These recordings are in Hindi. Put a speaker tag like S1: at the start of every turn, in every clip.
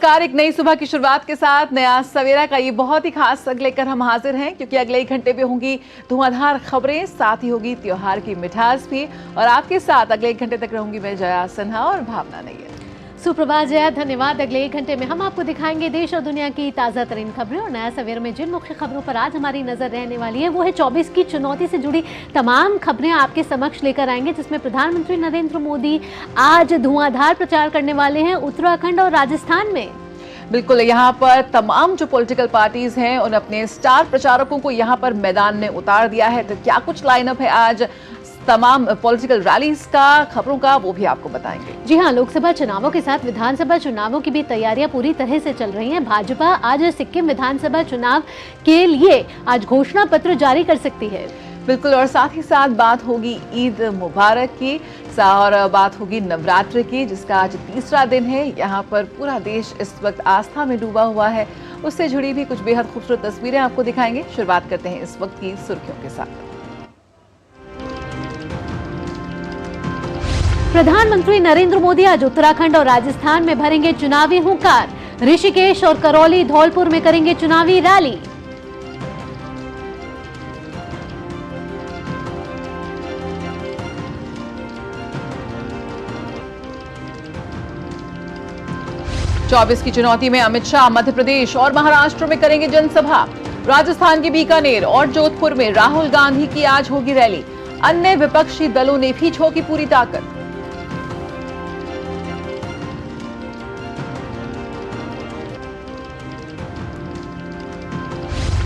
S1: नमस्कार। एक नई सुबह की शुरुआत के साथ नया सवेरा का ये बहुत ही खास लेकर हम हाजिर हैं, क्योंकि अगले 1 घंटे में होंगी धुआंधार खबरें, साथ ही होगी त्योहार की मिठास भी। और आपके साथ अगले 1 घंटे तक रहूंगी मैं जया सिन्हा और भावना नैयर।
S2: सुप्रभात जया, धन्यवाद। अगले 1 घंटे में हम आपको दिखाएंगे देश और दुनिया की ताज़ा तरीन खबरें। और नया सवेरा में जिन मुख्य खबरों पर आज हमारी नजर रहने वाली है वो है 24 की चुनौती से जुड़ी तमाम खबरें आपके समक्ष लेकर आएंगे, जिसमें प्रधानमंत्री नरेंद्र मोदी आज धुआंधार प्रचार करने वाले हैं उत्तराखंड और राजस्थान में।
S1: बिल्कुल, यहाँ पर तमाम जो पॉलिटिकल पार्टीज हैं उन अपने स्टार प्रचारकों को यहाँ पर मैदान में उतार दिया है। तो क्या कुछ लाइनअप है आज तमाम पॉलिटिकल रैलीज का, खबरों का, वो भी आपको बताएंगे।
S2: जी हाँ, लोकसभा चुनावों के साथ विधानसभा चुनावों की भी तैयारियां पूरी तरह से चल रही हैं। भाजपा आज सिक्किम विधानसभा चुनाव के लिए आज घोषणा पत्र जारी कर सकती है।
S1: बिल्कुल, और साथ ही साथ बात होगी ईद मुबारक की और बात होगी नवरात्र की, जिसका आज तीसरा दिन है। यहाँ पर पूरा देश इस वक्त आस्था में डूबा हुआ है। उससे जुड़ी भी कुछ बेहद खूबसूरत तस्वीरें आपको दिखाएंगे। शुरुआत करते हैं इस वक्त की सुर्खियों के साथ।
S2: प्रधानमंत्री नरेंद्र मोदी आज उत्तराखंड और राजस्थान में भरेंगे चुनावी हुंकार। ऋषिकेश और करौली, धौलपुर में करेंगे चुनावी रैली।
S1: चौबीस की चुनौती में अमित शाह मध्य प्रदेश और महाराष्ट्र में करेंगे जनसभा। राजस्थान के बीकानेर और जोधपुर में राहुल गांधी की आज होगी रैली। अन्य विपक्षी दलों ने भी झोंकी पूरी ताकत।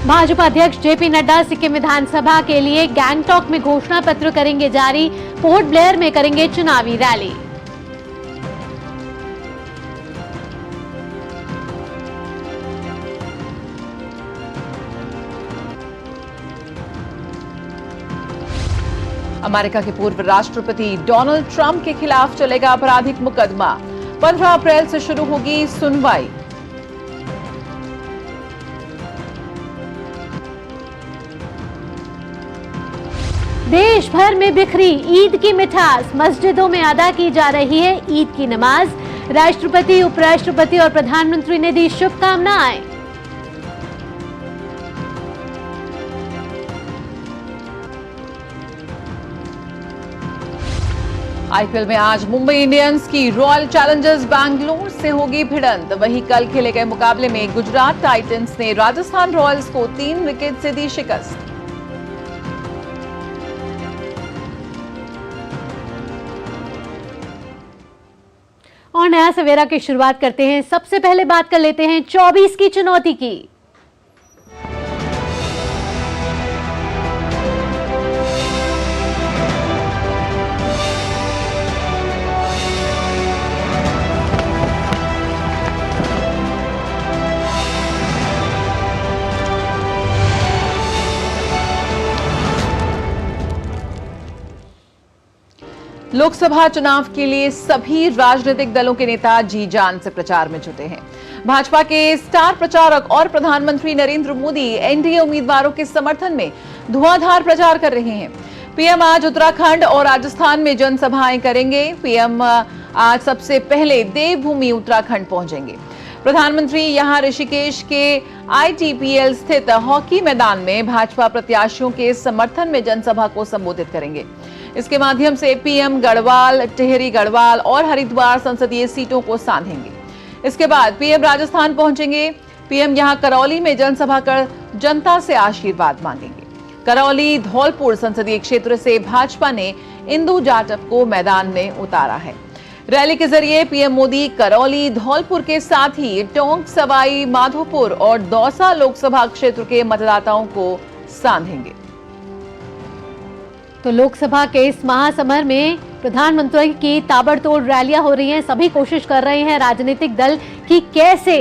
S2: भाजपा अध्यक्ष जेपी नड्डा सिक्किम विधानसभा के लिए गैंगटॉक में घोषणा पत्र करेंगे जारी। पोर्ट ब्लेयर में करेंगे चुनावी रैली।
S1: अमेरिका के पूर्व राष्ट्रपति डोनाल्ड ट्रंप के खिलाफ चलेगा आपराधिक मुकदमा। 15 अप्रैल से शुरू होगी सुनवाई।
S2: देश भर में बिखरी ईद की मिठास, मस्जिदों में अदा की जा रही है ईद की नमाज। राष्ट्रपति, उपराष्ट्रपति और प्रधानमंत्री ने दी शुभकामनाएं।
S1: आईपीएल में आज मुंबई इंडियंस की रॉयल चैलेंजर्स बैंगलोर से होगी भिड़ंत। वहीं कल खेले गए मुकाबले में गुजरात टाइटंस ने राजस्थान रॉयल्स को 3 विकेट से दी शिकस्त।
S2: और नया सवेरा की शुरुआत करते हैं। सबसे पहले बात कर लेते हैं 24 की चुनौती की।
S1: लोकसभा चुनाव के लिए सभी राजनीतिक दलों के नेता जी जान से प्रचार में जुटे हैं। भाजपा के स्टार प्रचारक और प्रधानमंत्री नरेंद्र मोदी एनडीए उम्मीदवारों के समर्थन में धुआंधार प्रचार कर रहे हैं। पीएम आज उत्तराखंड और राजस्थान में जनसभाएं करेंगे। पीएम आज सबसे पहले देवभूमि उत्तराखंड पहुंचेंगे। प्रधानमंत्री यहां ऋषिकेश के आईटीपीएल स्थित हॉकी मैदान में भाजपा प्रत्याशियों के समर्थन में जनसभा को संबोधित करेंगे। इसके माध्यम से पीएम गढ़वाल, टिहरी गढ़वाल और हरिद्वार संसदीय सीटों को साधेंगे। इसके बाद पीएम राजस्थान पहुंचेंगे। पीएम यहां करौली में जनसभा कर जनता से आशीर्वाद मांगेंगे। करौली, धौलपुर संसदीय क्षेत्र से भाजपा ने इंदु जाटव को मैदान में उतारा है। रैली के जरिए पीएम मोदी करौली, धौलपुर के साथ ही टोंक, सवाई माधोपुर और दौसा लोकसभा क्षेत्र के मतदाताओं को साधेंगे।
S2: तो लोकसभा के इस महासमर में प्रधानमंत्री की ताबड़तोड़ रैलियां हो रही हैं। सभी कोशिश कर रहे हैं राजनीतिक दल कि कैसे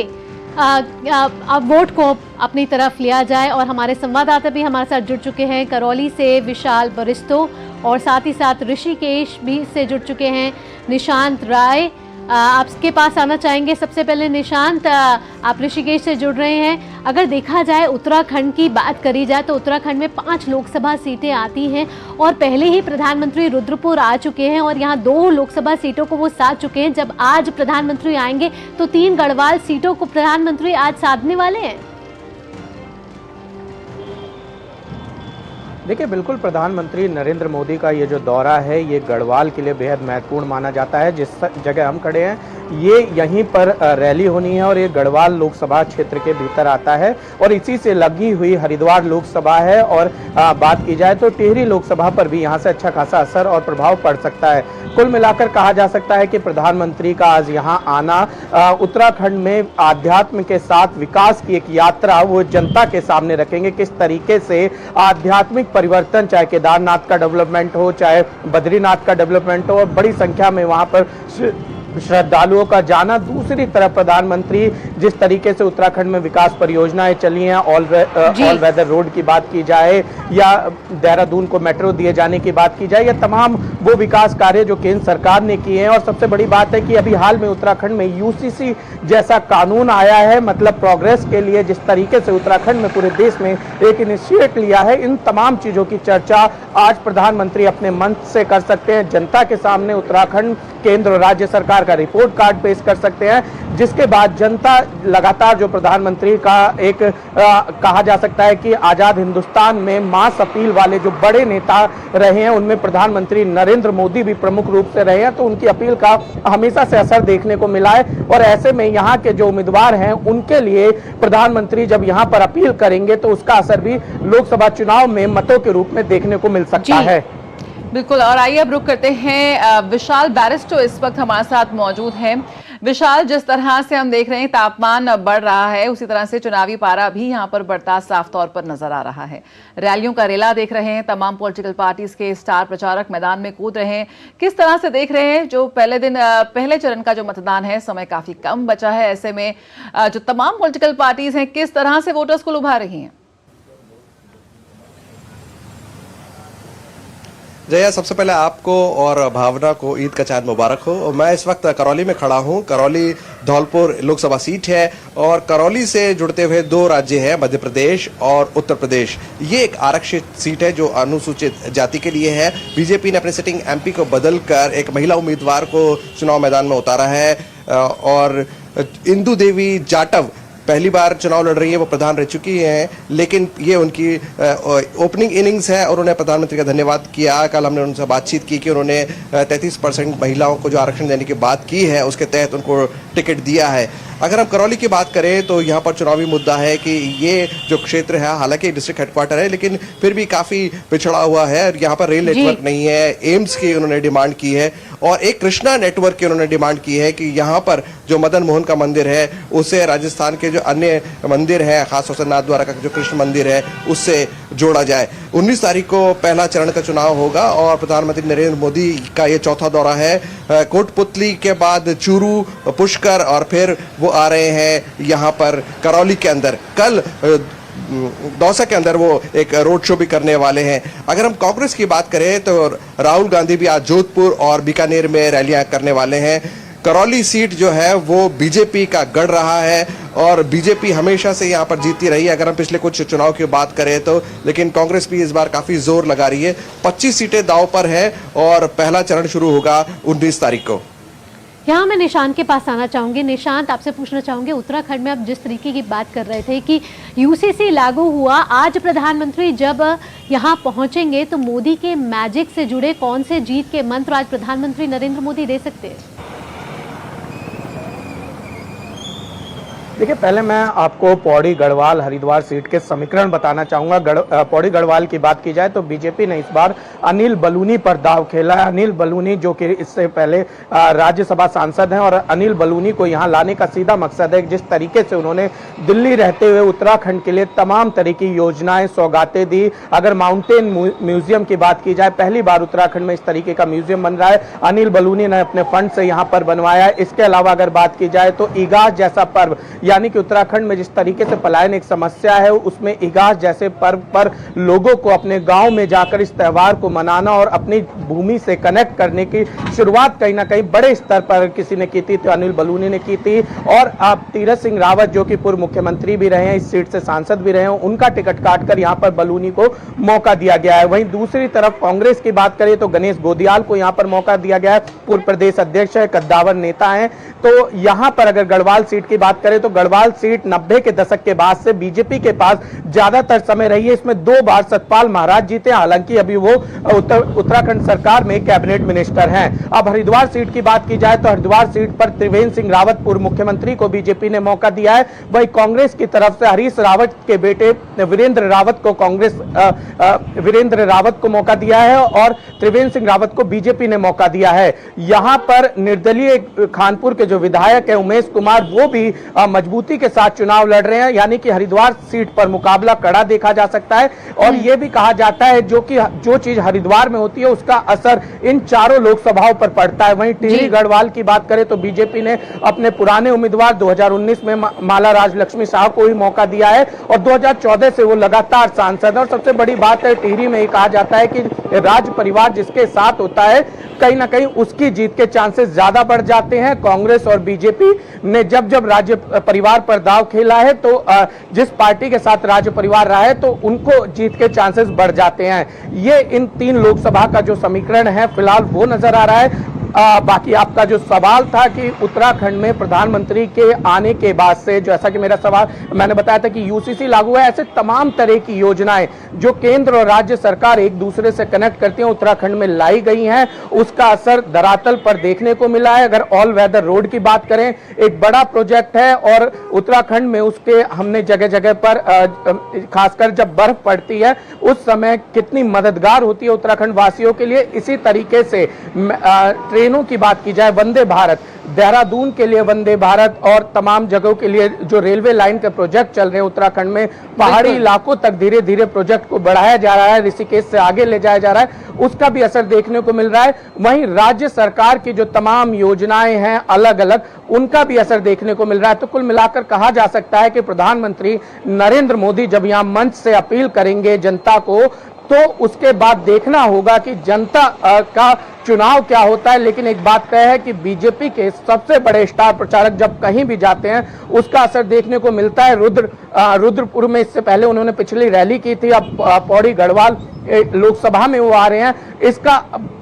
S2: अब वोट को अपनी तरफ लिया जाए। और हमारे संवाददाता भी हमारे साथ जुड़ चुके हैं। करौली से विशाल बरिस्तो और साथ ही साथ ऋषिकेश भी से जुड़ चुके हैं निशांत राय। आपके पास आना चाहेंगे। सबसे पहले निशांत, आप ऋषिकेश से जुड़ रहे हैं। अगर देखा जाए उत्तराखंड की बात करी जाए तो उत्तराखंड में 5 लोकसभा सीटें आती हैं और पहले ही प्रधानमंत्री रुद्रपुर आ चुके हैं और यहाँ 2 लोकसभा सीटों को वो साध चुके हैं। जब आज प्रधानमंत्री आएंगे तो 3 गढ़वाल सीटों को प्रधानमंत्री आज साधने वाले हैं।
S3: देखिए, बिल्कुल प्रधानमंत्री नरेंद्र मोदी का ये जो दौरा है ये गढ़वाल के लिए बेहद महत्वपूर्ण माना जाता है। जिस जगह हम खड़े हैं ये यहीं पर रैली होनी है और ये गढ़वाल लोकसभा क्षेत्र के भीतर आता है और इसी से लगी हुई हरिद्वार लोकसभा है। और बात की जाए तो टिहरी लोकसभा पर भी यहाँ से अच्छा खासा असर और प्रभाव पड़ सकता है। कुल मिलाकर कहा जा सकता है कि प्रधानमंत्री का आज यहाँ आना उत्तराखंड में आध्यात्म के साथ विकास की एक यात्रा वो जनता के सामने रखेंगे। किस तरीके से आध्यात्मिक परिवर्तन, चाहे केदारनाथ का डेवलपमेंट हो, चाहे बद्रीनाथ का डेवलपमेंट हो, और बड़ी संख्या में वहां पर श्रद्धालुओं का जाना। दूसरी तरफ प्रधानमंत्री जिस तरीके से उत्तराखंड में विकास परियोजनाएं चली हैं, ऑल वेदर रोड की बात की जाए या देहरादून को मेट्रो दिए जाने की बात की जाए, या तमाम वो विकास कार्य जो केंद्र सरकार ने किए हैं। और सबसे बड़ी बात है कि अभी हाल में उत्तराखंड में यूसीसी जैसा कानून आया है, मतलब प्रोग्रेस के लिए जिस तरीके से उत्तराखंड में पूरे देश में एक इनिशिएट लिया है, इन तमाम चीजों की चर्चा आज प्रधानमंत्री अपने मंच से कर सकते हैं। जनता के सामने उत्तराखंड, केंद्र और राज्य सरकार का रिपोर्ट कार्ड पेश कर सकते हैं, जिसके बाद जनता लगातार जो प्रधानमंत्री का एक कहा जा सकता है कि आजाद हिंदुस्तान में मास अपील वाले जो बड़े नेता रहे हैं उनमें प्रधानमंत्री नरेंद्र मोदी भी प्रमुख रूप से रहे हैं, तो उनकी अपील का हमेशा से असर देखने को मिला है। और ऐसे में यहाँ के जो उम्मीदवार हैं उनके लिए प्रधानमंत्री जब यहाँ पर अपील करेंगे तो उसका असर भी लोकसभा चुनाव में मतों के रूप में देखने को मिल सकता है।
S1: बिल्कुल। और आइए अब रुक करते हैं, विशाल बैरिस्टो इस वक्त हमारे साथ मौजूद हैं। विशाल, जिस तरह से हम देख रहे हैं तापमान बढ़ रहा है, उसी तरह से चुनावी पारा भी यहाँ पर बढ़ता साफ तौर पर नजर आ रहा है। रैलियों का रेला देख रहे हैं, तमाम पॉलिटिकल पार्टीज के स्टार प्रचारक मैदान में कूद रहे हैं। किस तरह से देख रहे हैं जो पहले चरण का जो मतदान है, समय काफी कम बचा है, ऐसे में जो तमाम पॉलिटिकल पार्टीज हैं किस तरह से वोटर्स को लुभा रही हैं?
S4: जया, सबसे पहले आपको और भावना को ईद का चांद मुबारक हो। मैं इस वक्त करौली में खड़ा हूं। करौली धौलपुर लोकसभा सीट है और करौली से जुड़ते हुए 2 राज्य हैं, मध्य प्रदेश और उत्तर प्रदेश। ये एक आरक्षित सीट है जो अनुसूचित जाति के लिए है। बीजेपी ने अपने सिटिंग एमपी को बदलकर एक महिला उम्मीदवार को चुनाव मैदान में उतारा है और इंदु देवी जाटव पहली बार चुनाव लड़ रही है। वो प्रधान रह चुकी हैं, लेकिन ये उनकी ओपनिंग इनिंग्स है और उन्हें प्रधानमंत्री का धन्यवाद किया। कल हमने उनसे बातचीत की कि उन्होंने 33% महिलाओं को जो आरक्षण देने की बात की है उसके तहत उनको टिकट दिया है। अगर हम करौली की बात करें तो यहाँ पर चुनावी मुद्दा है कि ये जो क्षेत्र है, हालांकि डिस्ट्रिक्ट हेडक्वार्टर है, लेकिन फिर भी काफी पिछड़ा हुआ है। यहाँ पर रेल नेटवर्क नहीं है, एम्स की उन्होंने डिमांड की है और एक कृष्णा नेटवर्क की उन्होंने डिमांड की है कि यहाँ पर जो मदन मोहन का मंदिर है उसे राजस्थान के जो अन्य मंदिर है, खासतौर से नाथद्वारा का जो कृष्ण मंदिर है, उससे जोड़ा जाए। 19 तारीख को पहला चरण का चुनाव होगा और प्रधानमंत्री नरेंद्र मोदी का ये चौथा दौरा है। कोटपुतली के बाद चूरू, पुष्कर और फिर वो आ रहे हैं यहाँ पर करौली के अंदर। कल दौसा के अंदर वो एक रोड शो भी करने वाले हैं। अगर हम कांग्रेस की बात करें तो राहुल गांधी भी आज जोधपुर और बीकानेर में रैलियां करने वाले हैं। करौली सीट जो है वो बीजेपी का गढ़ रहा है और बीजेपी हमेशा से यहाँ पर जीतती रही है अगर हम पिछले कुछ चुनाव की बात करें तो, लेकिन कांग्रेस भी इस बार काफी जोर लगा रही है। 25 सीटें दांव पर है और पहला चरण शुरू होगा 19 तारीख को।
S2: यहाँ मैं निशांत के पास आना चाहूंगी। निशांत, आपसे पूछना चाहूंगी, उत्तराखंड में आप जिस तरीके की बात कर रहे थे कि यूसीसी लागू हुआ, आज प्रधानमंत्री जब यहाँ पहुंचेंगे तो मोदी के मैजिक से जुड़े कौन से जीत के मंत्र आज प्रधानमंत्री नरेंद्र मोदी दे सकते हैं?
S3: देखिए, पहले मैं आपको पौड़ी गढ़वाल हरिद्वार सीट के समीकरण बताना चाहूंगा। पौड़ी गढ़वाल की बात की जाए तो बीजेपी ने इस बार अनिल बलूनी पर दाव खेला है। अनिल बलूनी जो कि इससे पहले राज्यसभा सांसद हैं और अनिल बलूनी को यहां लाने का सीधा मकसद है जिस तरीके से उन्होंने दिल्ली रहते हुए उत्तराखंड के लिए तमाम तरह की योजनाएं, सौगातें दी। अगर माउंटेन म्यूजियम की बात की जाए, पहली बार उत्तराखंड में इस तरीके का म्यूजियम बन रहा है, अनिल बलूनी ने अपने फंड से यहाँ पर बनवाया है। इसके अलावा अगर बात की जाए तो ईगास जैसा पर्व यानी कि उत्तराखंड में जिस तरीके से पलायन एक समस्या है, उसमें इगास जैसे पर्व पर लोगों को अपने गांव में जाकर इस त्योहार को मनाना और अपनी भूमि से कनेक्ट करने की शुरुआत कहीं ना कहीं बड़े स्तर पर किसी ने की थी, तो अनिल बलूनी ने की थी। और अब तीरथ सिंह रावत जो कि पूर्व मुख्यमंत्री भी रहे हैं, इस सीट से सांसद भी रहे हैं, उनका टिकट काटकर यहां पर बलूनी को मौका दिया गया है। वहीं दूसरी तरफ कांग्रेस की बात करें तो गणेश गोदियाल को यहां पर मौका दिया गया है, पूर्व प्रदेश अध्यक्ष है, कद्दावर नेता हैं। तो यहां पर अगर गढ़वाल सीट की बात करें तो गढ़वाल सीट 90 के दशक के बाद से बीजेपी के पास ज्यादातर समय रही है। इसमें 2 बार सतपाल महाराज जीते, हालांकि अभी वो उत्तराखंड सरकार में कैबिनेट मिनिस्टर हैं। अब हरिद्वार सीट की बात की जाए तो हरिद्वार सीट पर त्रिवेंद्र सिंह रावत पूर्व मुख्यमंत्री को बीजेपी ने मौका दिया है। वहीं कांग्रेस की तरफ से हरीश रावत के बेटे वीरेंद्र रावत को मौका दिया है और त्रिवेंद्र सिंह रावत को बीजेपी ने मौका दिया है। यहां पर निर्दलीय खानपुर के जो विधायक है उमेश कुमार, वो भी मजबूती के साथ चुनाव लड़ रहे हैं, यानी कि हरिद्वार सीट पर मुकाबला कड़ा देखा जा सकता है। और यह भी कहा जाता है जो चीज हरिद्वार में होती है उसका असर इन चारों लोकसभाओं पर पड़ता है। वहीं टिहरी गढ़वाल की बात करें तो बीजेपी ने अपने पुराने उम्मीदवार 2019 में माला राजलक्ष्मी शाह को ही मौका दिया है और 2014 से वो लगातार सांसद। और सबसे बड़ी बात है टिहरी में कहा जाता है कि राज परिवार जिसके साथ होता है कहीं ना कहीं उसकी जीत के चांसेस ज्यादा बढ़ जाते हैं। कांग्रेस और बीजेपी ने जब राज्य परिवार पर दांव खेला है तो जिस पार्टी के साथ राज्य परिवार रहा है तो उनको जीत के चांसेस बढ़ जाते हैं। ये इन 3 लोकसभा का जो समीकरण है फिलहाल वो नजर आ रहा है। बाकी आपका जो सवाल था कि उत्तराखंड में प्रधानमंत्री के आने के बाद से, जैसा कि मेरा सवाल मैंने बताया था कि यूसीसी लागू है, ऐसे तमाम तरह की योजनाएं जो केंद्र और राज्य सरकार एक दूसरे से कनेक्ट करती हैं उत्तराखंड में लाई गई हैं, उसका असर धरातल पर देखने को मिला है। अगर ऑल वेदर रोड की बात करें, एक बड़ा प्रोजेक्ट है और उत्तराखंड में उसके हमने जगह जगह पर खासकर जब बर्फ पड़ती है उस समय कितनी मददगार होती है उत्तराखंड वासियों के लिए। इसी तरीके से ट्रेनों की बात की जाए, वंदे भारत, देहरादून के लिए वंदे भारत और तमाम जगहों के लिए जो रेलवे लाइन के प्रोजेक्ट चल रहे हैं उत्तराखंड में, पहाड़ी इलाकों तक धीरे धीरे प्रोजेक्ट को बढ़ाया जा रहा है, ऋषिकेश से आगे ले जाया जा रहा है, उसका भी असर देखने को मिल रहा है। वहीं राज्य सरकार की जो तमाम योजनाएं हैं अलग अलग, उनका भी असर देखने को मिल रहा है। तो कुल मिलाकर कहा जा सकता है कि प्रधानमंत्री नरेंद्र मोदी जब यहां मंच से अपील करेंगे जनता को, तो उसके बाद देखना होगा कि जनता का चुनाव क्या होता है। लेकिन एक बात तय है कि बीजेपी के सबसे बड़े स्टार प्रचारक जब कहीं भी जाते हैं उसका असर देखने को मिलता है। रुद्रपुर में इससे पहले उन्होंने पिछली रैली की थी, अब पौड़ी गढ़वाल लोकसभा में वो आ रहे हैं, इसका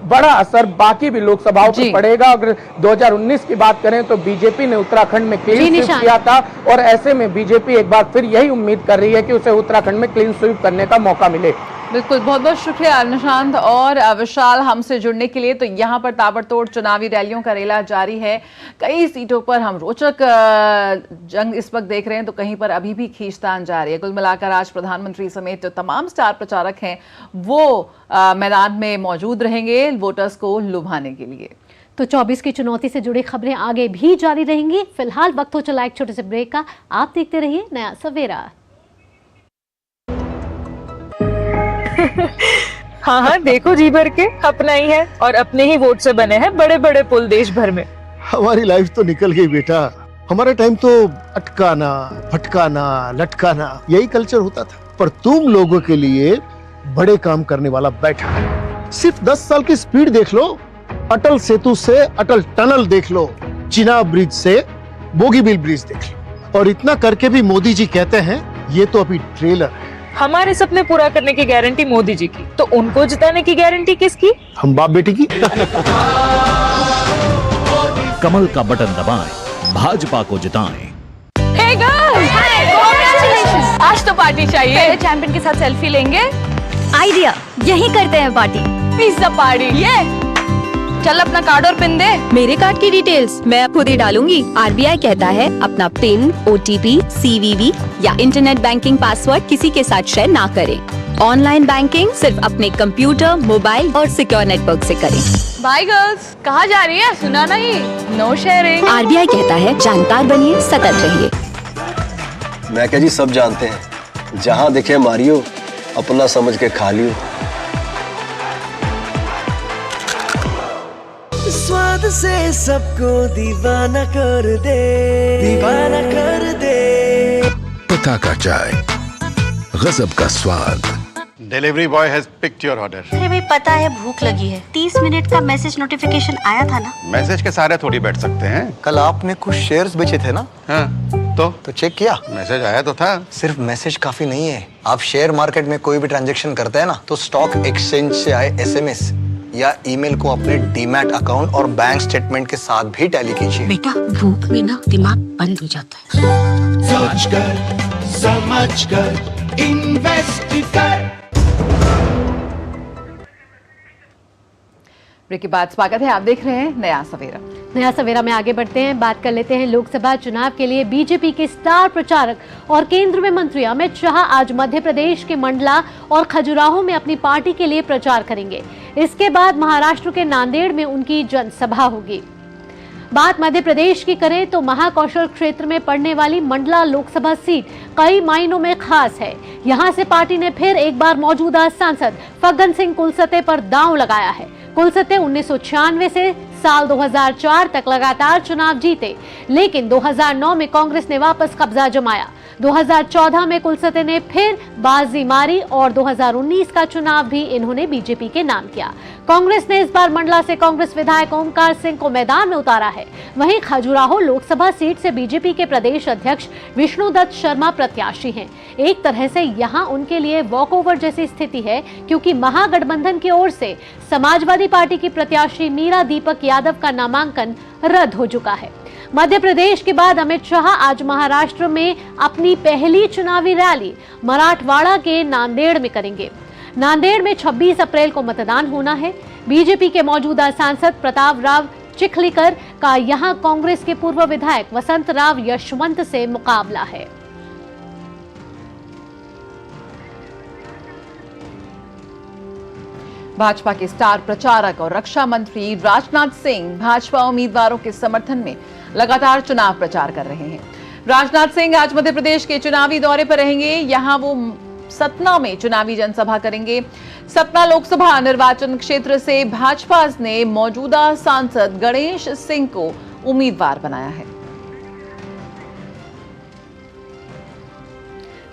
S3: बड़ा असर बाकी भी लोकसभाओं पर पड़ेगा। अगर 2019 की बात करें तो बीजेपी ने उत्तराखंड में क्लीन स्वीप किया था और ऐसे में बीजेपी एक बार फिर यही उम्मीद कर रही है कि उसे उत्तराखंड में क्लीन स्वीप करने का मौका मिले।
S1: बिल्कुल, बहुत बहुत शुक्रिया निशांत और विशाल हमसे जुड़ने के लिए। तो यहाँ पर ताबड़तोड़ चुनावी रैलियों का रेला जारी है, कई सीटों पर हम रोचक जंग इस वक्त देख रहे हैं, तो कहीं पर अभी भी खींचतान जारी है। कुल मिलाकर आज प्रधानमंत्री समेत जो तमाम स्टार प्रचारक हैं वो मैदान में मौजूद रहेंगे वोटर्स को लुभाने के लिए।
S2: तो 24 की चुनौती से जुड़ी खबरें आगे भी जारी रहेंगी। फिलहाल वक्त हो चला एक छोटे से ब्रेक का, आप देखते रहिए नया सवेरा।
S5: हाँ हाँ, देखो जी भर के अपना ही है और अपने ही वोट से बने हैं बड़े बड़े पुल देश भर में।
S6: हमारी लाइफ तो निकल गई बेटा, हमारा टाइम तो अटकाना, फटकाना, लटकाना यही कल्चर होता था। पर तुम लोगों के लिए बड़े काम करने वाला बैठा है। सिर्फ 10 साल की स्पीड देख लो, अटल सेतु से अटल टनल देख लो, चिनाब ब्रिज से बोगीबील ब्रिज देख लो, और इतना करके भी मोदी जी कहते हैं ये तो अभी ट्रेलर है।
S5: हमारे सपने पूरा करने की गारंटी मोदी जी की, तो उनको जिताने की गारंटी किसकी?
S6: हम बाप बेटी की।
S7: कमल का बटन दबाएं, भाजपा को जिताएं।
S8: Hey girls! Congratulations! आज तो पार्टी चाहिए। पहले चैंपियन के साथ सेल्फी लेंगे।
S9: आइडिया, यही करते हैं पार्टी।
S8: Pizza party. ये चल अपना कार्ड और पिन दे।
S9: मेरे कार्ड की डिटेल्स मैं खुद ही डालूंगी। आरबीआई कहता है अपना पिन, ओटीपी, सीवीवी या इंटरनेट बैंकिंग पासवर्ड किसी के साथ शेयर ना करें। ऑनलाइन बैंकिंग सिर्फ अपने कंप्यूटर, मोबाइल और सिक्योर नेटवर्क से करें।
S8: बाय गर्ल्स, कहाँ जा रही है? सुना नहीं, नो शेयरिंग।
S9: आरबीआई कहता है जानकार बनिए, सतर्क रहिए।
S10: मैं क्या जी, सब जानते हैं, जहाँ दिखे मारियो, अपना समझ के खा लियो।
S11: स्वाद से सबको दीवाना कर दे, दीवाना कर दे। मस्ता का चाय, गजब का स्वाद।
S12: Delivery boy has picked your order.
S13: अरे भाई पता है भूख लगी है। 30 मिनट का मैसेज नोटिफिकेशन आया था ना।
S12: मैसेज के सारे थोड़ी बैठ सकते हैं।
S10: कल आपने कुछ शेयर्स बेचे थे ना?
S12: हाँ, तो
S10: चेक किया?
S12: मैसेज आया तो था।
S10: सिर्फ मैसेज काफी नहीं है। आप शेयर मार्केट में कोई भी ट्रांजैक्शन करते हैं ना, तो स्टॉक एक्सचेंज से आए एसएमएस या ईमेल को अपने डीमैट अकाउंट और बैंक स्टेटमेंट के साथ भी टैली कीजिए।
S13: बेटा भूख में ना दिमाग बंद हो जाता है।
S11: सोच कर, समझ कर, इन्वेस्ट कर।
S1: ब्रेक के बाद स्वागत है, आप देख रहे हैं नया सवेरा।
S2: नया सवेरा में आगे बढ़ते हैं, बात कर लेते हैं लोकसभा चुनाव के लिए बीजेपी के स्टार प्रचारक और केंद्र में मंत्री अमित शाह आज मध्य प्रदेश के मंडला और खजुराहो में अपनी पार्टी के लिए प्रचार करेंगे। इसके बाद महाराष्ट्र के नांदेड़ में उनकी जनसभा होगी। बात मध्य प्रदेश की करें तो महाकौशल क्षेत्र में पड़ने वाली मंडला लोकसभा सीट कई मायनों में खास है। यहां से पार्टी ने फिर एक बार मौजूदा सांसद फग्गन सिंह कुलसते पर दांव लगाया है। कुलसते 1996 से साल 2004 तक लगातार चुनाव जीते, लेकिन 2009 में कांग्रेस ने वापस कब्जा जमाया। 2014 में कुलसते ने फिर बाजी मारी और 2019 का चुनाव भी इन्होंने बीजेपी के नाम किया। कांग्रेस ने इस बार मंडला से कांग्रेस विधायक ओमकार सिंह को मैदान में उतारा है। वहीं खजुराहो लोकसभा सीट से बीजेपी के प्रदेश अध्यक्ष विष्णुदत्त शर्मा प्रत्याशी हैं। एक तरह से यहां उनके लिए वॉकओवर जैसी स्थिति है, क्योंकि महागठबंधन की ओर से समाजवादी पार्टी की प्रत्याशी मीरा दीपक यादव का नामांकन रद्द हो चुका है। मध्य प्रदेश के बाद अमित शाह आज महाराष्ट्र में अपनी पहली चुनावी रैली मराठवाड़ा के नांदेड़ में करेंगे। नांदेड़ में 26 अप्रैल को मतदान होना है। बीजेपी के मौजूदा सांसद प्रताप राव चिखलीकर का यहां कांग्रेस के पूर्व विधायक वसंत राव यशवंत से मुकाबला है।
S1: भाजपा के स्टार प्रचारक और रक्षा मंत्री राजनाथ सिंह भाजपा उम्मीदवारों के समर्थन में लगातार चुनाव प्रचार कर रहे हैं। राजनाथ सिंह आज मध्य प्रदेश के चुनावी दौरे पर रहेंगे। यहां वो सतना में चुनावी जनसभा करेंगे। सतना लोकसभा निर्वाचन क्षेत्र से भाजपा ने मौजूदा सांसद गणेश सिंह को उम्मीदवार बनाया है।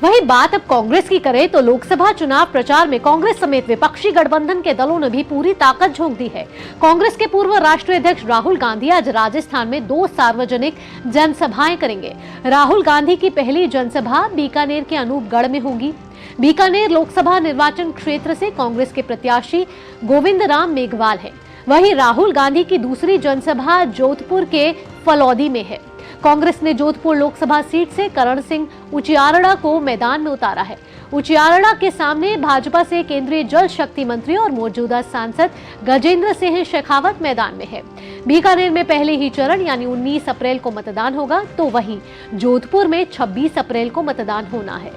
S2: वहीं बात अब कांग्रेस की करें तो लोकसभा चुनाव प्रचार में कांग्रेस समेत विपक्षी गठबंधन के दलों ने भी पूरी ताकत झोंक दी है। कांग्रेस के पूर्व राष्ट्रीय अध्यक्ष राहुल गांधी आज राजस्थान में 2 सार्वजनिक जनसभाएं करेंगे। राहुल गांधी की पहली जनसभा बीकानेर के अनूपगढ़ में होगी। बीकानेर लोकसभा निर्वाचन क्षेत्र से कांग्रेस के प्रत्याशी गोविंद राम मेघवाल है। वहीं राहुल गांधी की दूसरी जनसभा जोधपुर के फलौदी में है। कांग्रेस ने जोधपुर लोकसभा सीट से करण सिंह उचियारड़ा को मैदान में उतारा है। उचियारड़ा के सामने भाजपा से केंद्रीय जल शक्ति मंत्री और मौजूदा सांसद गजेंद्र सिंह शेखावत मैदान में है। बीकानेर में पहले ही चरण यानी 19 अप्रैल को मतदान होगा, तो वहीं जोधपुर में 26 अप्रैल को मतदान होना है।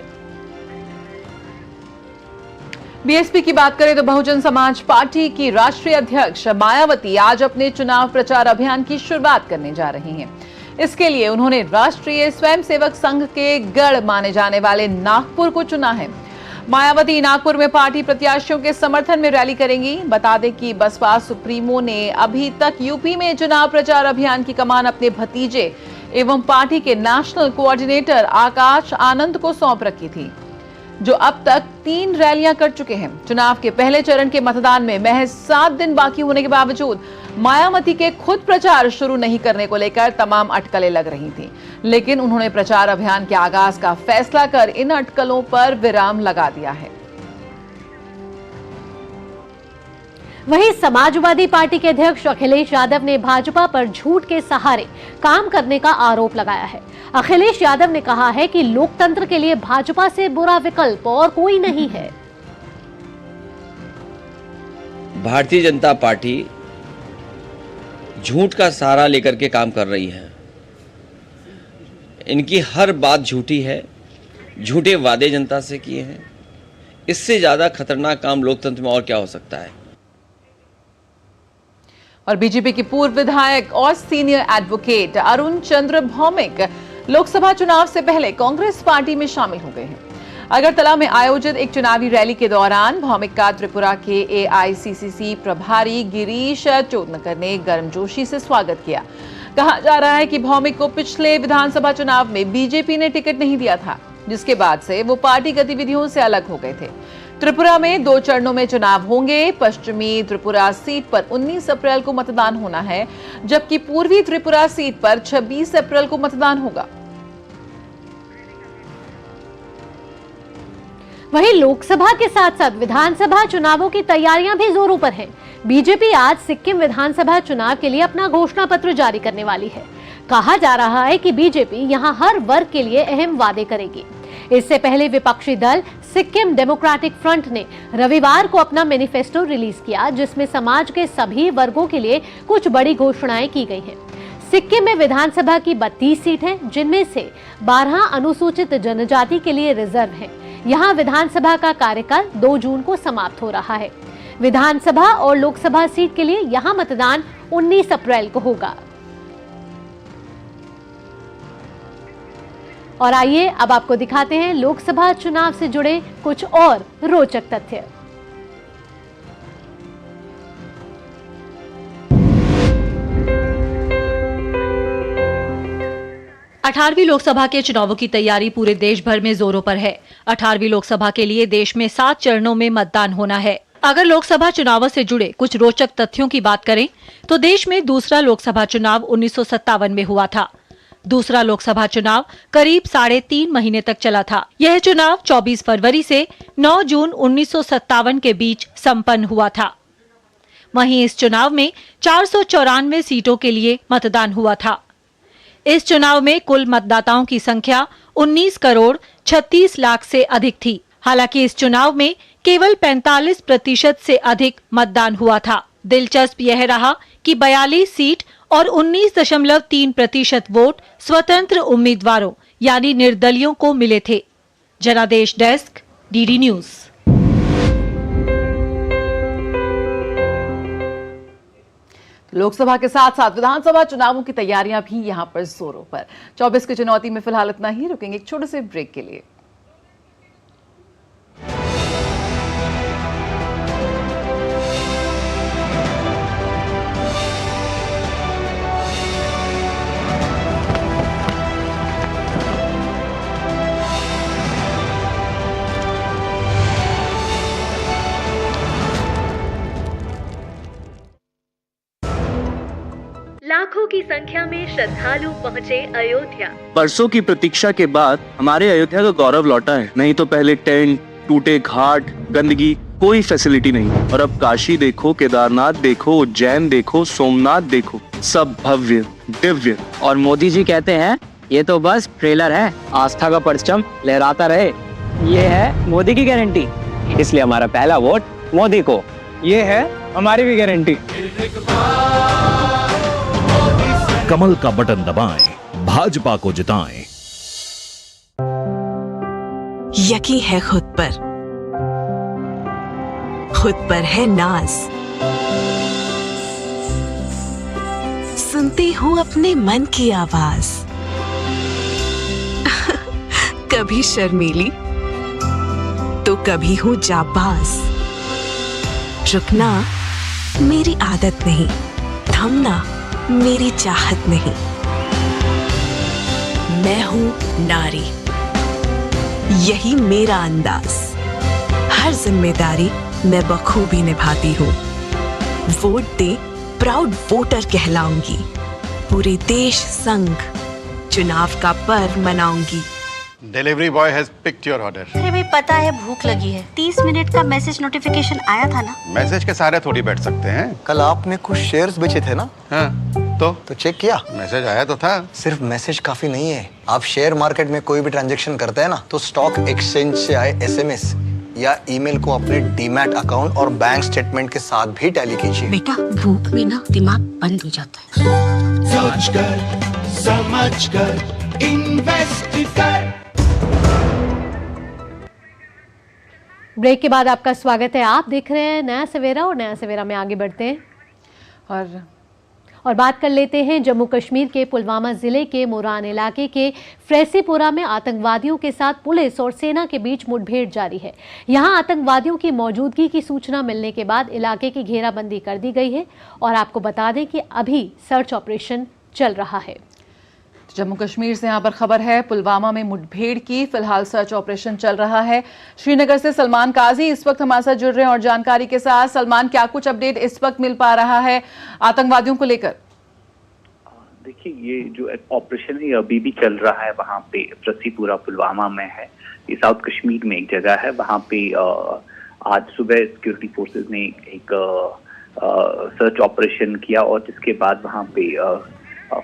S1: बीएसपी की बात करें तो बहुजन समाज पार्टी की राष्ट्रीय अध्यक्ष मायावती आज अपने चुनाव प्रचार अभियान की शुरुआत करने जा रही हैं। इसके लिए उन्होंने राष्ट्रीय स्वयंसेवक संघ के गढ़ माने जाने वाले नागपुर को चुना है। मायावती नागपुर में पार्टी प्रत्याशियों के समर्थन में रैली करेंगी। बता दें कि बसपा सुप्रीमो ने अभी तक यूपी में चुनाव प्रचार अभियान की कमान अपने भतीजे एवं पार्टी के नेशनल कोऑर्डिनेटर आकाश आनंद को सौंप रखी थी, जो अब तक 3 रैलियां कर चुके हैं। चुनाव के पहले चरण के मतदान में महज 7 दिन बाकी होने के बावजूद मायावती के खुद प्रचार शुरू नहीं करने को लेकर तमाम अटकलें लग रही थी, लेकिन उन्होंने प्रचार अभियान के आगाज का फैसला कर इन अटकलों पर विराम लगा दिया है।
S2: वहीं समाजवादी पार्टी के अध्यक्ष अखिलेश यादव ने भाजपा पर झूठ के सहारे काम करने का आरोप लगाया है। अखिलेश यादव ने कहा है कि लोकतंत्र के लिए भाजपा से बुरा विकल्प और कोई नहीं है।
S14: भारतीय जनता पार्टी झूठ का सहारा लेकर के काम कर रही है। इनकी हर बात झूठी है, झूठे वादे जनता से किए हैं। इससे ज्यादा खतरनाक काम लोकतंत्र में और क्या हो सकता है।
S1: और बीजेपी के पूर्व विधायक और सीनियर एडवोकेट अरुण चंद्र भौमिक लोकसभा चुनाव से पहले कांग्रेस पार्टी में शामिल हो गए हैं। अगरतला में आयोजित एक चुनावी रैली के दौरान भौमिक का त्रिपुरा के एआईसीसीसी प्रभारी गिरीश चोदनकर ने गर्मजोशी से स्वागत किया। कहा जा रहा है कि भौमिक को पिछले विधानसभा चुनाव में बीजेपी ने टिकट नहीं दिया था। जिसके बाद से वो पार्टी गतिविधियों से अलग हो गए थे। त्रिपुरा में 2 चरणों में चुनाव होंगे। पश्चिमी त्रिपुरा सीट पर 19 अप्रैल को मतदान होना है, जबकि पूर्वी त्रिपुरा सीट पर 26 अप्रैल को मतदान होगा।
S2: वहीं लोकसभा के साथ साथ विधानसभा चुनावों की तैयारियां भी जोरों पर हैं। बीजेपी आज सिक्किम विधानसभा चुनाव के लिए अपना घोषणा पत्र जारी करने वाली है। कहा जा रहा है कि बीजेपी यहां हर वर्ग के लिए अहम वादे करेगी। इससे पहले विपक्षी दल सिक्किम डेमोक्रेटिक फ्रंट ने रविवार को अपना मैनिफेस्टो रिलीज किया, जिसमें समाज के सभी वर्गों के लिए कुछ बड़ी घोषणाएं की गई हैं। सिक्किम में विधानसभा की 32 सीट हैं, जिनमें से 12 अनुसूचित जनजाति के लिए रिजर्व हैं। यहाँ विधानसभा का कार्यकाल 2 जून को समाप्त हो रहा है। विधानसभा और लोकसभा सीट के लिए यहाँ मतदान 19 अप्रैल को होगा। और आइए अब आपको दिखाते हैं लोकसभा चुनाव से जुड़े कुछ और रोचक तथ्य।
S15: अठारहवीं लोकसभा के चुनावों की तैयारी पूरे देश भर में जोरों पर है। 18वीं लोकसभा के लिए देश में 7 चरणों में मतदान होना है। अगर लोकसभा चुनावों से जुड़े कुछ रोचक तथ्यों की बात करें तो देश में दूसरा लोकसभा चुनाव 1957 में हुआ था। दूसरा लोकसभा चुनाव करीब 3.5 महीने तक चला था। यह चुनाव 24 फरवरी से 9 जून 1957 के बीच संपन्न हुआ था। वहीं इस चुनाव में 494 सीटों के लिए मतदान हुआ था। इस चुनाव में कुल मतदाताओं की संख्या 19 करोड़ 36 लाख से अधिक थी। हालांकि इस चुनाव में केवल 45% से अधिक मतदान हुआ था। दिलचस्प यह रहा कि 42 सीट और 19.3% वोट स्वतंत्र उम्मीदवारों यानी निर्दलियों को मिले थे। जनादेश डेस्क, डीडी न्यूज।
S1: लोकसभा के साथ साथ विधानसभा चुनावों की तैयारियां भी यहां पर जोरों पर। 24 की चुनौती में फिलहाल इतना ही। रुकेंगे एक छोटे से ब्रेक के लिए।
S16: लाखों की संख्या में श्रद्धालु पहुंचे अयोध्या।
S17: बरसों की प्रतीक्षा के बाद हमारे अयोध्या का गौरव लौटा है। नहीं तो पहले टेंट, टूटे घाट, गंदगी, कोई फैसिलिटी नहीं। और अब काशी देखो, केदारनाथ देखो, उज्जैन देखो, सोमनाथ देखो, सब भव्य दिव्य।
S18: और मोदी जी कहते हैं ये तो बस ट्रेलर है, आस्था का परचम लहराता रहे। ये है मोदी की गारंटी, इसलिए हमारा पहला वोट मोदी को।
S17: ये है हमारी भी गारंटी।
S7: कमल का बटन दबाएं, भाजपा को जिताएं।
S19: यकीन है खुद पर है नाज। सुनती हूँ अपने मन की आवाज। कभी शर्मीली तो कभी हूँ जाबाज। रुकना मेरी आदत नहीं, थमना मेरी चाहत नहीं। मैं हूँ नारी, यही मेरा अंदाज। हर जिम्मेदारी मैं बखूबी निभाती हूँ। वोट दे, प्राउड वोटर कहलाऊंगी। पूरे देश संग चुनाव का पर्व मनाऊंगी।
S12: Delivery boy has picked your order.
S13: अरे भाई पता है भूख लगी है। 30 मिनट का मैसेज नोटिफिकेशन आया था ना।
S12: मैसेज के सारे थोड़ी बैठ सकते हैं।
S10: कल आपने कुछ शेयर्स बेचे थे ना?
S12: हाँ, तो
S10: चेक किया?
S12: मैसेज आया तो था।
S10: सिर्फ मैसेज काफी नहीं है। आप शेयर मार्केट में कोई भी ट्रांजैक्शन करते हैं ना, तो स्टॉक एक्सचेंज से आए SMS या ईमेल को अपने डीमैट अकाउंट और बैंक स्टेटमेंट के साथ भी टैली कीजिए।
S13: बेटा भूख में ना दिमाग बंद हो जाता है।
S11: सोच कर, समझ कर, इन्वेस्ट कर।
S2: ब्रेक के बाद आपका स्वागत है। आप देख रहे हैं नया सवेरा और नया सवेरा में आगे बढ़ते हैं और बात कर लेते हैं जम्मू कश्मीर के पुलवामा जिले के मोरान इलाके के फ्रेसीपुरा में आतंकवादियों के साथ पुलिस और सेना के बीच मुठभेड़ जारी है। यहां आतंकवादियों की मौजूदगी की सूचना मिलने के बाद इलाके की घेराबंदी कर दी गई है और आपको बता दें कि अभी सर्च ऑपरेशन चल रहा है।
S1: जम्मू कश्मीर से यहाँ पर खबर है, पुलवामा में मुठभेड़ की फिलहाल सर्च ऑपरेशन चल रहा है। श्रीनगर से सलमान काजी इस वक्त हमारे साथ जुड़ रहे हैं और जानकारी के साथ। सलमान, क्या कुछ अपडेट इस वक्त मिल पा रहा है आतंकवादियों को लेकर?
S20: देखिए, ये जो ऑपरेशन है अभी भी चल रहा है। वहाँ पे प्रसीपुरा पुलवामा में है, ये साउथ कश्मीर में एक जगह है। वहाँ पे आज सुबह सिक्योरिटी फोर्सेस ने एक सर्च ऑपरेशन किया और जिसके बाद वहाँ पे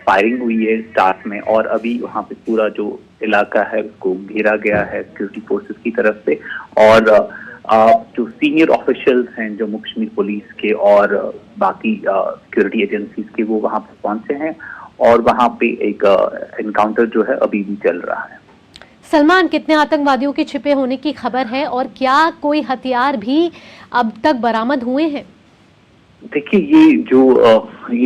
S20: फायरिंग हुई है स्टार्ट में, और अभी वहाँ पे पूरा जो इलाका है उसको घेरा गया है सिक्योरिटी फोर्सेस की तरफ से। और जो सीनियर ऑफिशियल्स हैं जम्मू कश्मीर पुलिस के और बाकी सिक्योरिटी एजेंसीज के, वो वहाँ पे पहुंचे हैं और वहाँ पे एक एनकाउंटर जो है अभी भी चल रहा है।
S2: सलमान, कितने आतंकवादियों के छिपे होने की खबर है और क्या कोई हथियार भी अब तक बरामद हुए हैं?
S20: देखिए, ये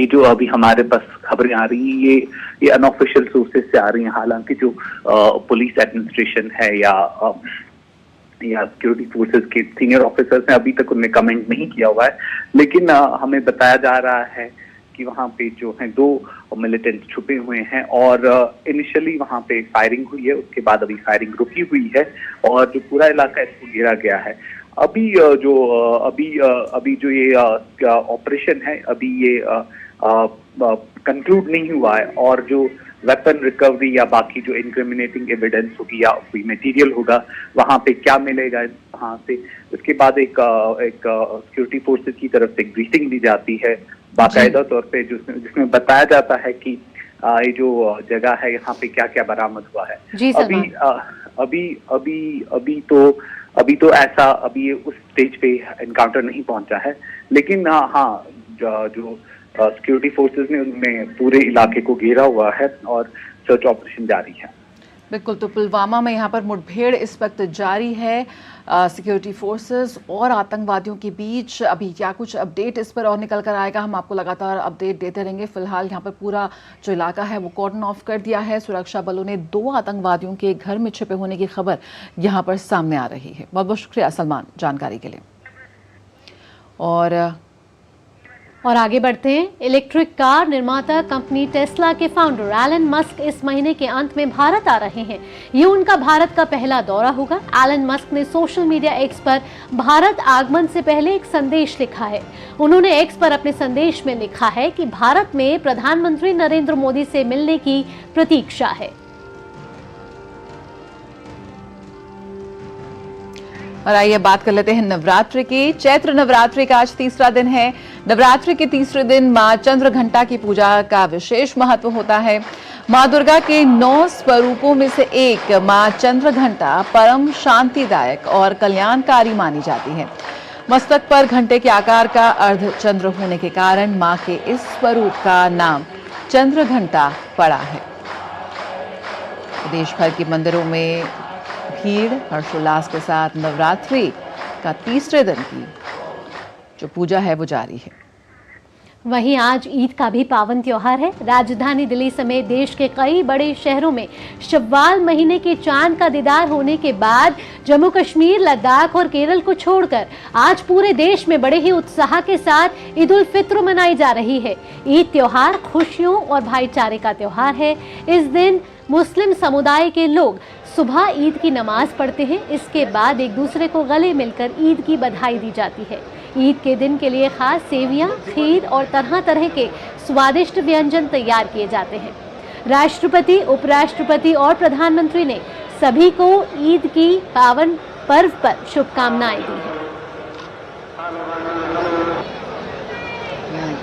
S20: जो अभी हमारे पास खबरें आ रही हैं, ये अनऑफिशियल सोर्सेज से आ रही हैं। हालांकि जो पुलिस एडमिनिस्ट्रेशन है या सिक्योरिटी फोर्सेस के सीनियर ऑफिसर्स ने अभी तक उनने कमेंट नहीं किया हुआ है, लेकिन हमें बताया जा रहा है कि वहाँ पे जो है 2 मिलिटेंट छुपे हुए हैं और इनिशियली वहाँ पे फायरिंग हुई है, उसके बाद अभी फायरिंग रुकी हुई है और जो पूरा इलाका इसको घेरा गया है। अभी जो ये ऑपरेशन है अभी ये कंक्लूड नहीं हुआ है और जो वेपन रिकवरी या बाकी जो इंक्रिमिनेटिंग एविडेंस होगी या कोई मटेरियल होगा वहाँ पे क्या मिलेगा वहाँ से, उसके बाद एक सिक्योरिटी फोर्सेस की तरफ से एक ब्रीफिंग दी जाती है बाकायदा तौर पे, जिसमें बताया जाता है कि ये जो जगह है यहाँ पे क्या क्या बरामद हुआ है। अभी तो ऐसा अभी उस स्टेज पे एनकाउंटर नहीं पहुंचा है, लेकिन हाँ जो सिक्योरिटी फोर्सेस ने उनमें पूरे इलाके को घेरा हुआ है और सर्च ऑपरेशन जारी है।
S1: बिल्कुल, तो पुलवामा में यहाँ पर मुठभेड़ इस वक्त जारी है सिक्योरिटी फोर्सेस और आतंकवादियों के बीच। अभी क्या कुछ अपडेट इस पर और निकल कर आएगा, हम आपको लगातार अपडेट देते रहेंगे। फिलहाल यहाँ पर पूरा जो इलाका है वो कॉर्डन ऑफ कर दिया है। सुरक्षा बलों ने 2 आतंकवादियों के घर में छिपे होने की खबर यहाँ पर सामने आ रही है। बहुत बहुत शुक्रिया सलमान जानकारी के लिए। और आगे बढ़ते हैं। इलेक्ट्रिक कार निर्माता कंपनी टेस्ला के फाउंडर एलन मस्क इस महीने के अंत में भारत आ रहे हैं। ये उनका भारत का पहला दौरा होगा। एलन मस्क ने सोशल मीडिया एक्स पर भारत आगमन से पहले एक संदेश लिखा है। उन्होंने एक्स पर अपने संदेश में लिखा है कि भारत में प्रधानमंत्री नरेंद्र मोदी से मिलने की प्रतीक्षा है। और आइए बात कर लेते हैं नवरात्रि की। चैत्र नवरात्रि का आज तीसरा दिन है। नवरात्रि के तीसरे दिन मां चंद्रघंटा की पूजा का विशेष महत्व होता है। मां दुर्गा के 9 स्वरूपों में से एक मां चंद्रघंटा परम शांतिदायक और कल्याणकारी मानी जाती है। मस्तक पर घंटे के आकार का अर्धचंद्र होने के कारण मां के इस स्वरूप का नाम चंद्रघंटा पड़ा है। देश भर के मंदिरों में भीड़ हर्षोल्लास के साथ नवरात्रि का तीसरे दिन की जो पूजा है वो जारी है।
S2: वहीं आज ईद का भी पावन त्योहार है। राजधानी दिल्ली समेत देश के कई बड़े शहरों में शव्वाल महीने के चांद का दीदार होने के बाद जम्मू कश्मीर, लद्दाख और केरल को छोड़कर आज पूरे देश में बड़े ही उत्साह के साथ ईद उल फित्र मनाई जा रही है। ईद त्योहार खुशियों और भाईचारे का त्योहार है। इस दिन मुस्लिम समुदाय के लोग सुबह ईद की नमाज पढ़ते हैं। इसके बाद एक दूसरे को गले मिलकर ईद की बधाई दी जाती है। ईद के दिन के लिए खास सेवियां, खीर और तरह तरह के स्वादिष्ट व्यंजन तैयार किए जाते हैं। राष्ट्रपति, उपराष्ट्रपति और प्रधानमंत्री ने सभी को ईद की पावन पर्व पर शुभकामनाएं दी हैं।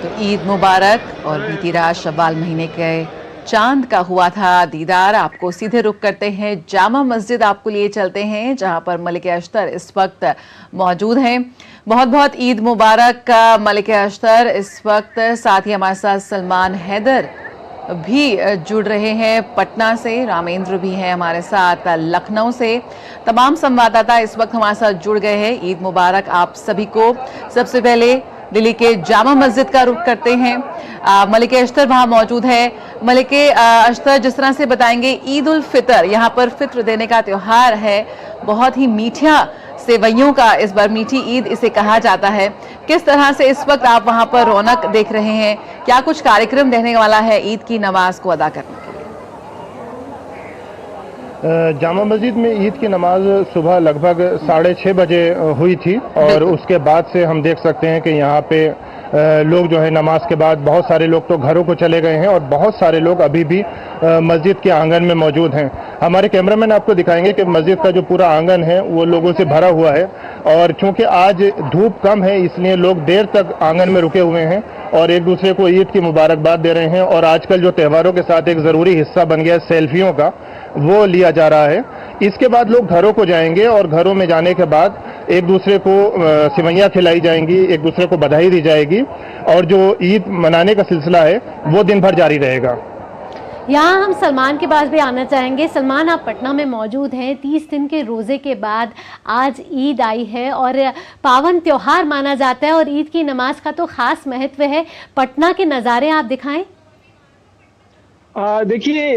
S1: तो ईद मुबारक। और बीती रात शव्वाल महीने के चांद का हुआ था दीदार। आपको सीधे रुख करते हैं जामा मस्जिद, आपको लिए चलते हैं जहां पर मलिक अख्तर इस वक्त मौजूद हैं। बहुत बहुत ईद मुबारक मलिक अख्तर इस वक्त। साथ ही हमारे साथ सलमान हैदर भी जुड़ रहे हैं पटना से, रामेंद्र भी हैं हमारे साथ लखनऊ से। तमाम संवाददाता इस वक्त हमारे साथ जुड़ गए हैं। ईद मुबारक आप सभी को। सबसे पहले दिल्ली के जामा मस्जिद का रुख करते हैं। मलिक अख्तर वहाँ मौजूद है। मलिक अख्तर, जिस तरह से बताएंगे ईद उल फितर, यहाँ पर फित्र देने का त्योहार है। बहुत ही मीठा सेवइयों का इस बार मीठी ईद इसे कहा जाता है। किस तरह से इस वक्त आप वहाँ पर रौनक देख रहे हैं? क्या कुछ कार्यक्रम रहने वाला है ईद की नमाज को अदा करने के लिए?
S21: जामा मस्जिद में ईद की नमाज सुबह लगभग 6:30 बजे हुई थी और उसके बाद से हम देख सकते हैं कि यहाँ पे लोग जो है नमाज के बाद बहुत सारे लोग तो घरों को चले गए हैं और बहुत सारे लोग अभी भी मस्जिद के आंगन में मौजूद हैं। हमारे कैमरामैन आपको दिखाएंगे कि मस्जिद का जो पूरा आंगन है वो लोगों से भरा हुआ है और चूंकि आज धूप कम है इसलिए लोग देर तक आंगन में रुके हुए हैं और एक दूसरे को ईद की मुबारकबाद दे रहे हैं। और आजकल जो त्योहारों के साथ एक ज़रूरी हिस्सा बन गया है सेल्फियों का, वो लिया जा रहा है। इसके बाद लोग घरों को जाएंगे और घरों में जाने के बाद एक दूसरे को सिवैयाँ खिलाई जाएंगी, एक दूसरे को बधाई दी जाएगी और जो ईद मनाने का सिलसिला है वो दिन भर जारी रहेगा।
S2: यहाँ हम सलमान के पास भी आना चाहेंगे। सलमान, आप पटना में मौजूद हैं। 30 दिन के रोज़े के बाद आज ईद आई है और पावन त्योहार माना जाता है और ईद की नमाज का तो ख़ास महत्व है। पटना के नज़ारे आप दिखाएं।
S22: देखिए,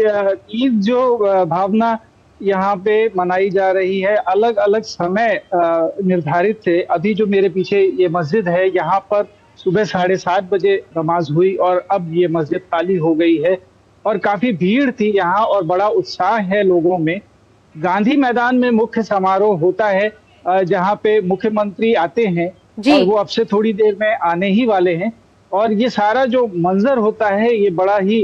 S22: ईद जो भावना यहाँ पे मनाई जा रही है, अलग अलग समय निर्धारित थे। अभी जो मेरे पीछे ये मस्जिद है, यहाँ पर सुबह 7:30 बजे नमाज हुई और अब ये मस्जिद खाली हो गई है और काफी भीड़ थी यहाँ और बड़ा उत्साह है लोगों में। गांधी मैदान में मुख्य समारोह होता है जहाँ पे मुख्यमंत्री आते हैं और वो अब से थोड़ी देर में आने ही वाले हैं और ये सारा जो मंजर होता है ये बड़ा ही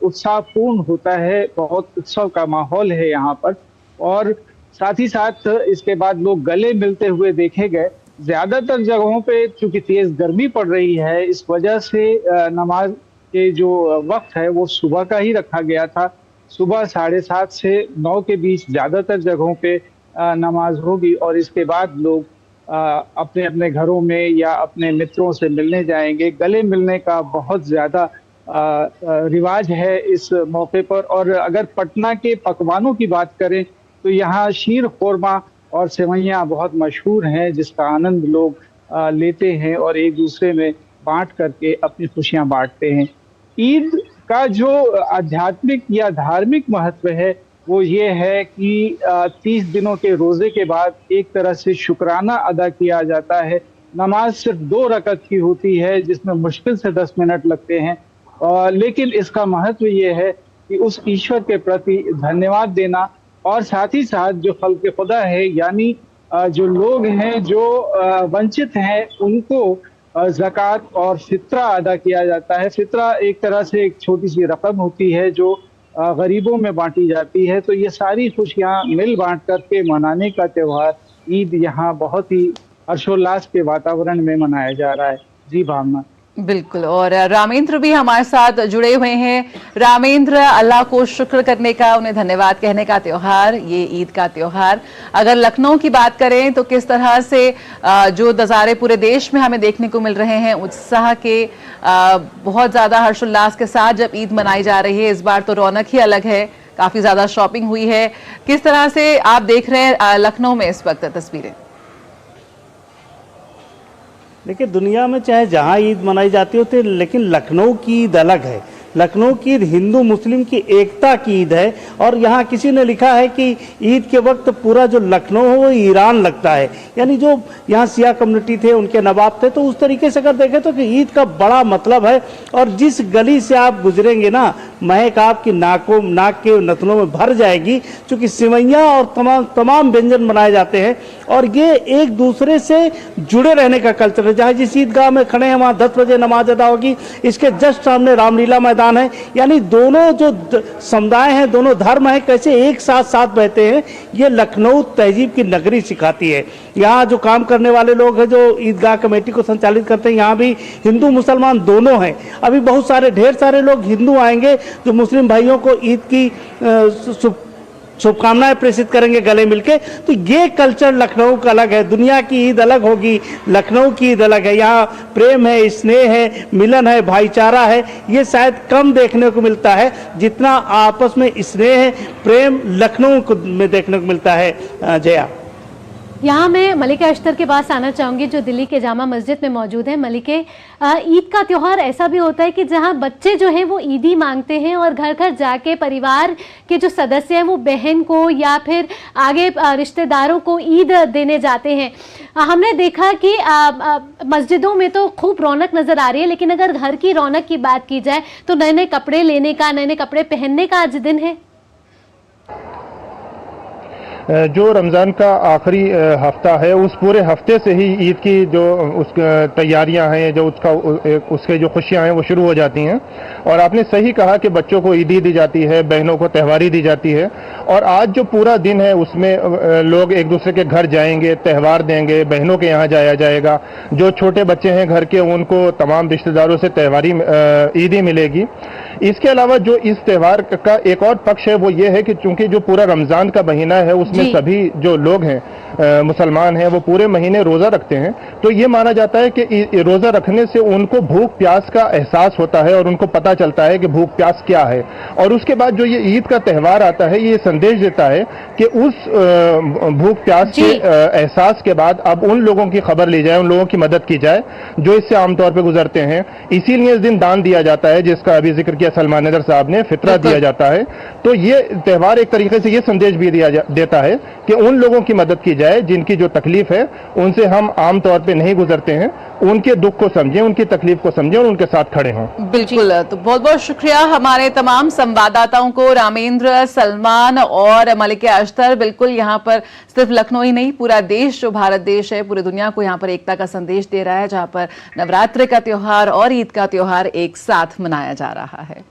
S22: उत्साहपूर्ण होता है। बहुत उत्सव का माहौल है यहाँ पर और साथ ही साथ इसके बाद लोग गले मिलते हुए देखे गए। ज्यादातर जगहों पे चूंकि तेज गर्मी पड़ रही है इस वजह से नमाज के जो वक्त है वो सुबह का ही रखा गया था। सुबह 7:30 से 9 के बीच ज्यादातर जगहों पे नमाज होगी और इसके बाद लोग अपने अपने घरों में या अपने मित्रों से मिलने जाएंगे। गले मिलने का बहुत ज्यादा रिवाज है इस मौके पर। और अगर पटना के पकवानों की बात करें तो यहाँ शीर खोरमा और सेवैयाँ बहुत मशहूर हैं जिसका आनंद लोग लेते हैं और एक दूसरे में बांट करके अपनी खुशियाँ बांटते हैं। ईद का जो आध्यात्मिक या धार्मिक महत्व है वो ये है कि 30 दिनों के रोजे के बाद एक तरह से शुक्राना अदा किया जाता है। नमाज सिर्फ 2 रकत की होती है जिसमें मुश्किल से 10 मिनट लगते हैं लेकिन इसका महत्व ये है कि उस ईश्वर के प्रति धन्यवाद देना और साथ ही साथ जो खल्क़ खुदा है यानी जो लोग हैं जो वंचित हैं उनको ज़कात और फित्रा अदा किया जाता है। फित्रा एक तरह से एक छोटी सी रकम होती है जो गरीबों में बांटी जाती है। तो ये सारी खुशियाँ मिल बांट करके मनाने का त्यौहार ईद यहाँ बहुत ही हर्षोल्लास के वातावरण में मनाया जा रहा है। जी भावना।
S1: बिल्कुल। और रामेंद्र भी हमारे साथ जुड़े हुए हैं। रामेंद्र, अल्लाह को शुक्र करने का, उन्हें धन्यवाद कहने का त्योहार, ये ईद का त्योहार। अगर लखनऊ की बात करें तो किस तरह से जो नज़ारे पूरे देश में हमें देखने को मिल रहे हैं उत्साह के, बहुत ज़्यादा हर्षोल्लास के साथ जब ईद मनाई जा रही है। इस बार तो रौनक ही अलग है, काफ़ी ज़्यादा शॉपिंग हुई है। किस तरह से आप देख रहे हैं लखनऊ में इस वक्त तस्वीरें?
S23: देखिए, दुनिया में चाहे जहाँ ईद मनाई जाती होती है लेकिन लखनऊ की ईद अलग है। लखनऊ की ईद हिंदू मुस्लिम की एकता की ईद है और यहाँ किसी ने लिखा है कि ईद के वक्त पूरा जो लखनऊ है वो ईरान लगता है। यानी जो यहाँ सिया कम्युनिटी थे, उनके नवाब थे, तो उस तरीके से अगर देखें तो कि ईद का बड़ा मतलब है। और जिस गली से आप गुजरेंगे ना, महक आपकी नाक के नथनों में भर जाएगी, क्योंकि सिवैयाँ और तमाम व्यंजन बनाए जाते हैं और ये एक दूसरे से जुड़े रहने का कल्चर है। जहाँ जिस ईदगाह में खड़े हैं वहाँ 10 बजे नमाज अदा होगी, इसके जस्ट सामने रामलीला मैदान है। यानी दोनों जो समुदाय हैं, दोनों धर्म हैं, कैसे एक साथ बहते हैं, ये लखनऊ तहजीब की नगरी सिखाती है। यहाँ जो काम करने वाले लोग हैं, जो ईदगाह कमेटी को संचालित करते हैं, यहाँ भी हिंदू मुसलमान दोनों हैं। अभी बहुत सारे ढेर सारे लोग हिंदू आएंगे जो मुस्लिम भाइयों को ईद की शुभकामनाएं प्रेषित करेंगे गले मिलके। तो ये कल्चर लखनऊ का अलग है। दुनिया की ईद अलग होगी, लखनऊ की ईद अलग है। यहाँ प्रेम है, स्नेह है, मिलन है, भाईचारा है। ये शायद कम देखने को मिलता है जितना आपस में स्नेह है, प्रेम लखनऊ में देखने को मिलता है। जया,
S2: यहाँ मैं मलिका अख्तर के पास आना चाहूँगी जो दिल्ली के जामा मस्जिद में मौजूद है। मलिके, ईद का त्यौहार ऐसा भी होता है कि जहाँ बच्चे जो हैं वो ईदी मांगते हैं और घर घर जाके परिवार के जो सदस्य हैं वो बहन को या फिर आगे रिश्तेदारों को ईद देने जाते हैं। हमने देखा कि मस्जिदों में तो खूब रौनक नज़र आ रही है, लेकिन अगर घर की रौनक की बात की जाए तो नए नए कपड़े लेने का, नए नए कपड़े पहनने का आज दिन है।
S21: जो रमज़ान का आखिरी हफ्ता है, उस पूरे हफ्ते से ही ईद की जो तैयारियां हैं, जो उसके जो खुशियां हैं वो शुरू हो जाती हैं। और आपने सही कहा कि बच्चों को ईदी दी जाती है, बहनों को त्यौहारी दी जाती है। और आज जो पूरा दिन है उसमें लोग एक दूसरे के घर जाएंगे, त्यौहार देंगे, बहनों के यहाँ जाया जाएगा। जो छोटे बच्चे हैं घर के, उनको तमाम रिश्तेदारों से त्यौहारी ईदी मिलेगी। इसके अलावा जो इस त्यौहार का एक और पक्ष है वो ये है कि चूंकि जो पूरा रमजान का महीना है उसमें सभी जो लोग हैं मुसलमान हैं वो पूरे महीने रोजा रखते हैं। तो ये माना जाता है कि रोजा रखने से उनको भूख प्यास का एहसास होता है और उनको पता चलता है कि भूख प्यास क्या है। और उसके बाद जो ये ईद का त्यौहार आता है ये संदेश देता है कि उस भूख प्यास के एहसास के बाद अब उन लोगों की खबर ली जाए, उन लोगों की मदद की जाए जो इससे आमतौर पर गुजरते हैं। इसीलिए इस दिन दान दिया जाता है, जिसका अभी जिक्र किया सलमान नदर साहब ने, फितरा दिया जाता है। तो ये त्यौहार एक तरीके से ये संदेश भी देता है कि उन लोगों की मदद की जाए जिनकी जो तकलीफ है उनसे हम आमतौर पे नहीं गुजरते हैं, उनके दुख को समझें, उनकी तकलीफ को समझें और उनके साथ खड़े हों।
S1: बिल्कुल, तो बहुत बहुत शुक्रिया हमारे तमाम संवाददाताओं को, रामेंद्र, सलमान और मलिक अख्तर। बिल्कुल यहाँ पर सिर्फ लखनऊ ही नहीं, पूरा देश जो भारत देश है, पूरी दुनिया को यहाँ पर एकता का संदेश दे रहा है, जहाँ पर नवरात्रि का त्योहार और ईद का त्योहार एक साथ मनाया जा रहा है।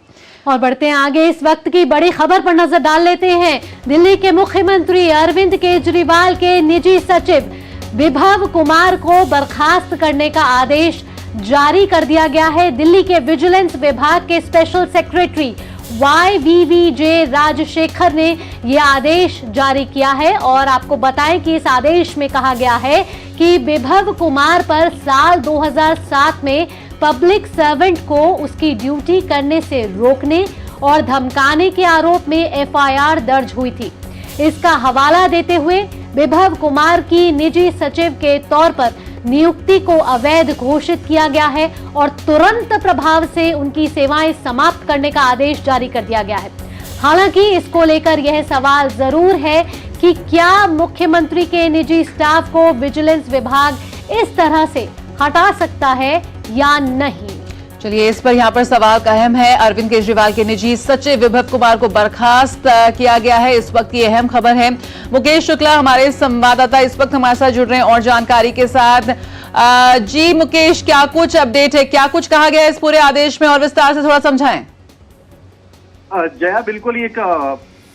S2: और बढ़ते हैं आगे, इस वक्त की बड़ी खबर पर नजर डाल लेते हैं। दिल्ली के मुख्यमंत्री अरविंद केजरीवाल के निजी सचिव विभव कुमार को बर्खास्त करने का आदेश जारी कर दिया गया है। दिल्ली के विजिलेंस विभाग के स्पेशल सेक्रेटरी YVVJ राजशेखर ने यह आदेश जारी किया है। और आपको बताएं कि इस आदेश में कहा गया है कि विभव कुमार पर साल 2007 में पब्लिक सर्वेंट को उसकी ड्यूटी करने से रोकने और धमकाने के आरोप में FIR दर्ज हुई थी। इसका हवाला देते हुए विभव कुमार की निजी सचिव के तौर पर नियुक्ति को अवैध घोषित किया गया है और तुरंत प्रभाव से उनकी सेवाएं समाप्त करने का आदेश जारी कर दिया गया है। हालांकि इसको लेकर यह सवाल जरूर है कि क्या मुख्यमंत्री के निजी स्टाफ को विजिलेंस विभाग इस तरह से हटा सकता है या नहीं।
S1: चलिए, इस पर यहाँ पर सवाल कायम है। अरविंद केजरीवाल के निजी सचिव विभव कुमार को बर्खास्त किया गया है, इस वक्त की अहम खबर है। मुकेश शुक्ला हमारे संवाददाता इस वक्त हमारे साथ जुड़ रहे हैं और जानकारी के साथ। जी मुकेश, क्या कुछ अपडेट है, क्या कुछ कहा गया है इस पूरे आदेश में, और विस्तार से थोड़ा समझाएं।
S3: जया, बिल्कुल ये एक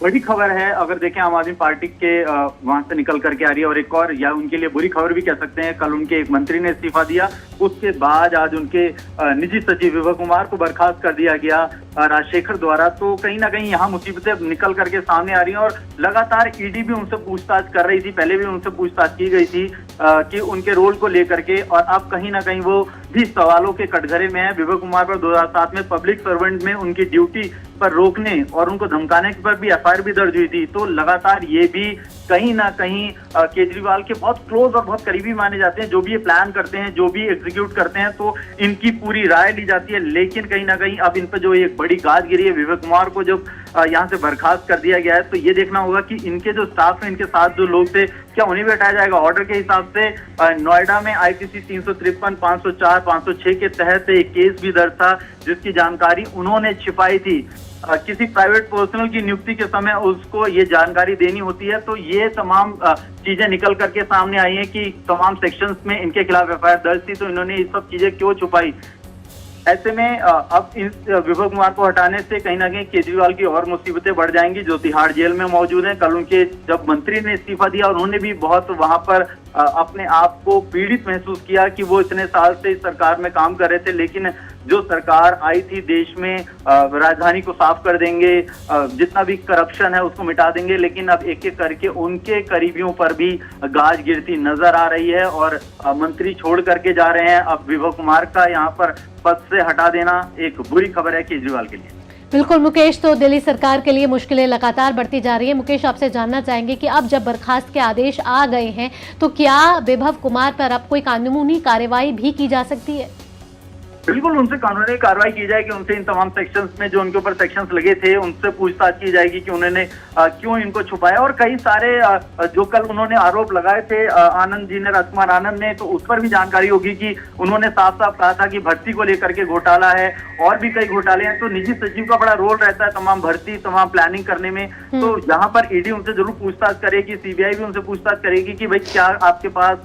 S3: बड़ी खबर है। अगर देखें, आम आदमी पार्टी के वहां से निकल करके आ रही है। और एक और, या उनके लिए बुरी खबर भी कह सकते हैं, कल उनके एक मंत्री ने इस्तीफा दिया, उसके बाद आज उनके निजी सचिव विभव कुमार को बर्खास्त कर दिया गया राजशेखर द्वारा। तो कहीं ना कहीं यहाँ मुसीबतें निकल करके सामने आ रही हैं और लगातार ईडी भी उनसे पूछताछ कर रही थी। पहले भी उनसे पूछताछ की गई थी कि उनके रोल को लेकर के, और अब कहीं ना कहीं वो भी सवालों के कटघरे में है। विभव कुमार पर 2007 में पब्लिक सर्वेंट में उनकी ड्यूटी पर रोकने और उनको धमकाने पर भी FIR भी दर्ज हुई थी। तो लगातार ये भी कहीं ना कहीं केजरीवाल के बहुत क्लोज और बहुत करीबी माने जाते हैं। जो भी ये प्लान करते हैं, जो भी एग्जीक्यूट करते हैं, तो इनकी पूरी राय ली जाती है। लेकिन कहीं ना कहीं अब इन पर जो एक बड़ी गाज गिरी है, विभव कुमार को जब यहाँ से बर्खास्त कर दिया गया है, तो ये देखना होगा कि इनके जो स्टाफ है, इनके साथ जो लोग थे, क्या उन्हें भी हटाया जाएगा। ऑर्डर के हिसाब से नोएडा में IPC 353, 504, 506 के तहत एक केस भी दर्ज था, जिसकी जानकारी उन्होंने छिपाई थी। किसी प्राइवेट पर्सनल की नियुक्ति के समय उसको ये जानकारी देनी होती है। तो ये तमाम चीजें निकल करके सामने आई हैं कि तमाम सेक्शंस में इनके खिलाफ FIR दर्ज थी, तो इन्होंने ये सब चीजें क्यों छुपाई। ऐसे में अब इस विभव कुमार को हटाने से कहीं ना कहीं केजरीवाल की और मुसीबतें बढ़ जाएंगी, जो तिहाड़ जेल में मौजूद हैं। कल उनके जब मंत्री ने इस्तीफा दिया, उन्होंने भी बहुत वहां पर अपने आप को पीड़ित महसूस किया कि वो इतने साल से इस सरकार में काम कर रहे थे, लेकिन जो सरकार आई थी देश में राजधानी को साफ कर देंगे, जितना भी करप्शन है उसको मिटा देंगे, लेकिन अब एक एक करके उनके करीबियों पर भी गाज गिरती नजर आ रही है और मंत्री छोड़ करके जा रहे हैं। अब विभव कुमार का यहाँ पर पद से हटा देना एक बुरी खबर है केजरीवाल के लिए।
S2: बिल्कुल मुकेश, तो दिल्ली सरकार के लिए मुश्किलें लगातार बढ़ती जा रही है। मुकेश, आपसे जानना चाहेंगे कि अब जब बर्खास्त के आदेश आ गए हैं, तो क्या विभव कुमार पर अब कोई कानूनी कार्रवाई भी की जा सकती है?
S3: बिल्कुल उनसे कानूनी कार्रवाई की जाएगी, उनसे इन तमाम सेक्शंस में जो उनके ऊपर सेक्शंस लगे थे उनसे पूछताछ की जाएगी कि उन्होंने क्यों इनको छुपाया। और कई सारे जो कल उन्होंने आरोप लगाए थे आनंद जी ने, राजकुमार आनंद ने, तो उस पर भी जानकारी होगी कि उन्होंने साफ साफ कहा था कि भर्ती को लेकर के घोटाला है और भी कई घोटाले हैं। तो निजी सचिव का बड़ा रोल रहता है तमाम भर्ती, तमाम प्लानिंग करने में। तो यहाँ पर ईडी उनसे जरूर पूछताछ करेगी, सीबीआई भी उनसे पूछताछ करेगी कि भाई क्या आपके पास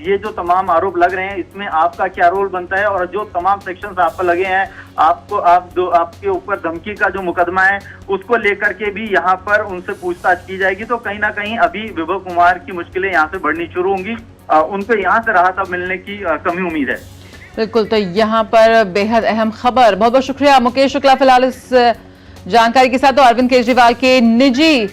S3: ये जो तमाम आरोप लग रहे हैं इसमें आपका क्या रोल बनता है, और जो तमाम सेक्शंस आप पर लगे हैं, आपके ऊपर धमकी का जो मुकदमा है उसको लेकर के भी यहाँ पर उनसे पूछताछ की जाएगी। तो कहीं ना कहीं अभी विभव कुमार की मुश्किलें यहाँ से बढ़नी शुरू होंगी, उनको यहाँ से राहत अब मिलने की कमी उम्मीद है।
S1: बिल्कुल, तो यहाँ पर बेहद अहम खबर। बहुत बहुत शुक्रिया मुकेश शुक्ला फिलहाल इस जानकारी के साथ। तो अरविंद केजरीवाल के निजी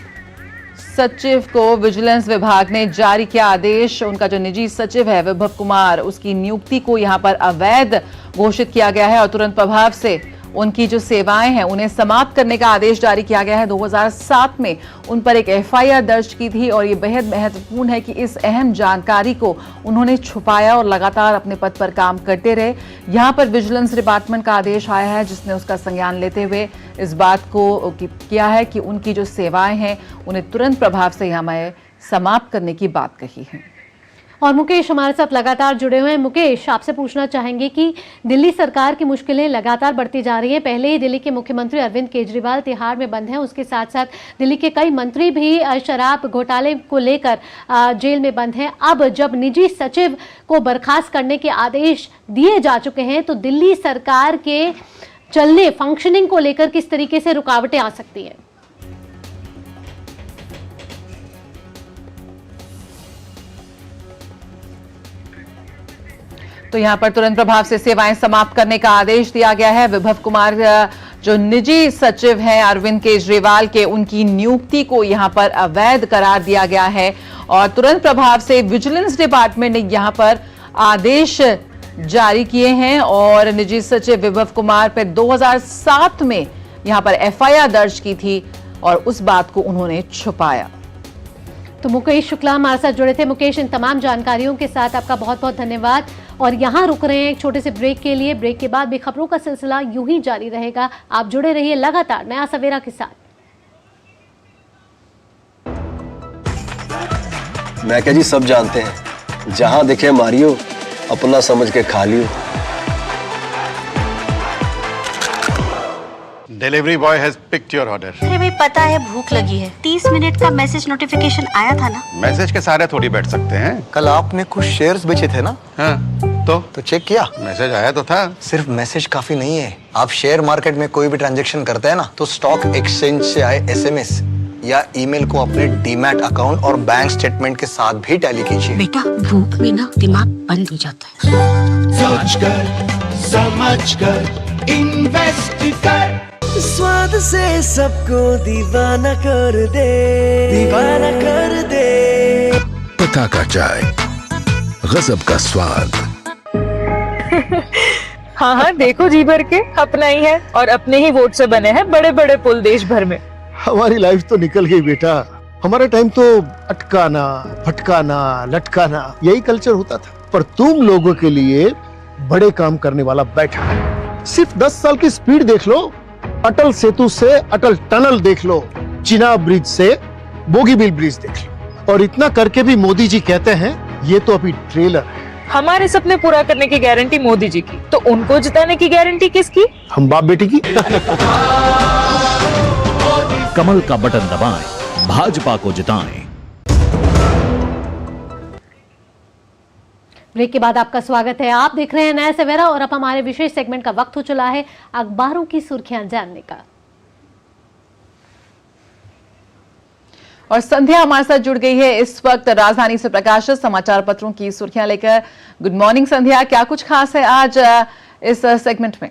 S1: सचिव को विजिलेंस विभाग ने जारी किया आदेश। उनका जो निजी सचिव है विभव कुमार, उसकी नियुक्ति को यहां पर अवैध घोषित किया गया है और तुरंत प्रभाव से उनकी जो सेवाएं हैं उन्हें समाप्त करने का आदेश जारी किया गया है। 2007 में उन पर एक एफआईआर दर्ज की थी और ये बेहद महत्वपूर्ण है कि इस अहम जानकारी को उन्होंने छुपाया और लगातार अपने पद पर काम करते रहे। यहाँ पर विजिलेंस डिपार्टमेंट का आदेश आया है जिसने उसका संज्ञान लेते हुए इस बात को किया है कि उनकी जो सेवाएं हैं उन्हें तुरंत प्रभाव से यहाँ में समाप्त करने की बात कही है।
S2: और मुकेश हमारे साथ लगातार जुड़े हुए हैं। मुकेश, आपसे पूछना चाहेंगे कि दिल्ली सरकार की मुश्किलें लगातार बढ़ती जा रही हैं। पहले ही दिल्ली के मुख्यमंत्री अरविंद केजरीवाल तिहाड़ में बंद हैं, उसके साथ साथ दिल्ली के कई मंत्री भी शराब घोटाले को लेकर जेल में बंद हैं। अब जब निजी सचिव को बर्खास्त करने के आदेश दिए जा चुके हैं तो दिल्ली सरकार के चलने, फंक्शनिंग को लेकर किस तरीके से रुकावटें आ सकती हैं?
S1: तो यहाँ पर तुरंत प्रभाव से सेवाएं समाप्त करने का आदेश दिया गया है। विभव कुमार जो निजी सचिव हैं अरविंद केजरीवाल के, उनकी नियुक्ति को यहाँ पर अवैध करार दिया गया है और तुरंत प्रभाव से विजिलेंस डिपार्टमेंट ने यहाँ पर आदेश जारी किए हैं और निजी सचिव विभव कुमार पर 2007 में यहाँ पर एफआईआर दर्ज की थी और उस बात को उन्होंने छुपाया।
S2: तो मुकेश शुक्ला हमारे साथ जुड़े थे। मुकेश, इन तमाम जानकारियों के साथ आपका बहुत बहुत धन्यवाद। और यहाँ रुक रहे हैं एक छोटे से ब्रेक के लिए। ब्रेक के बाद भी खबरों का सिलसिला यूं ही जारी रहेगा। आप जुड़े रहिए लगातार नया सवेरा के साथ।
S4: मैं क्या जी, सब जानते हैं, जहां दिखे मारियो, अपना समझ के खा लियो।
S12: Delivery boy has picked your order.
S13: अरे भाई, पता है भूख लगी है। 30 मिनट का मैसेज नोटिफिकेशन आया था ना।
S12: मैसेज के सारे थोड़ी बैठ सकते हैं।
S10: कल आपने कुछ शेयर्स बेचे थे ना?
S12: हाँ, तो
S10: चेक किया?
S12: मैसेज आया तो था।
S10: सिर्फ मैसेज काफी नहीं है। आप शेयर मार्केट में कोई भी ट्रांजैक्शन करते हैं ना, तो स्टॉक एक्सचेंज से आए एसएमएस या ईमेल को अपने डीमैट अकाउंट और बैंक स्टेटमेंट के साथ भी टैली कीजिए।
S13: बेटा, भूख में ना दिमाग बंद हो जाता है।
S11: सोच कर, समझ कर, इन्वेस्ट कर।
S5: स्वाद से सबको दीवाना कर दे, दीवाना कर दे।
S6: पता का चाय, गजब का स्वाद।
S8: हाँ हाँ, देखो जी भर के अपना ही है और अपने ही वोट से बने हैं बड़े बड़े पुल देश भर में।
S24: हमारी लाइफ तो निकल गई बेटा। हमारे टाइम तो अटकाना, फटकाना, लटकाना यही कल्चर होता था, पर तुम लोगों के लिए बड़े काम करने वाला बैठा है। सिर्फ 10 साल की स्पीड देख लो। अटल सेतु से अटल टनल देख लो, चिनाब ब्रिज से बोगीबील ब्रिज देख लो, और इतना करके भी मोदी जी कहते हैं ये तो अभी ट्रेलर है।
S8: हमारे सपने पूरा करने की गारंटी मोदी जी की, तो उनको जिताने की गारंटी किसकी?
S24: हम बाप बेटी की।
S7: कमल का बटन दबाएं, भाजपा को जिताएं।
S2: ब्रेक के बाद आपका स्वागत है। आप देख रहे हैं नया सवेरा और अब हमारे विशेष सेगमेंट का वक्त हो चला है अखबारों की सुर्खियां जानने का।
S1: और संध्या हमारे साथ जुड़ गई है इस वक्त राजधानी से प्रकाशित समाचार पत्रों की सुर्खियां लेकर। गुड मॉर्निंग संध्या, क्या कुछ खास है आज इस सेगमेंट में?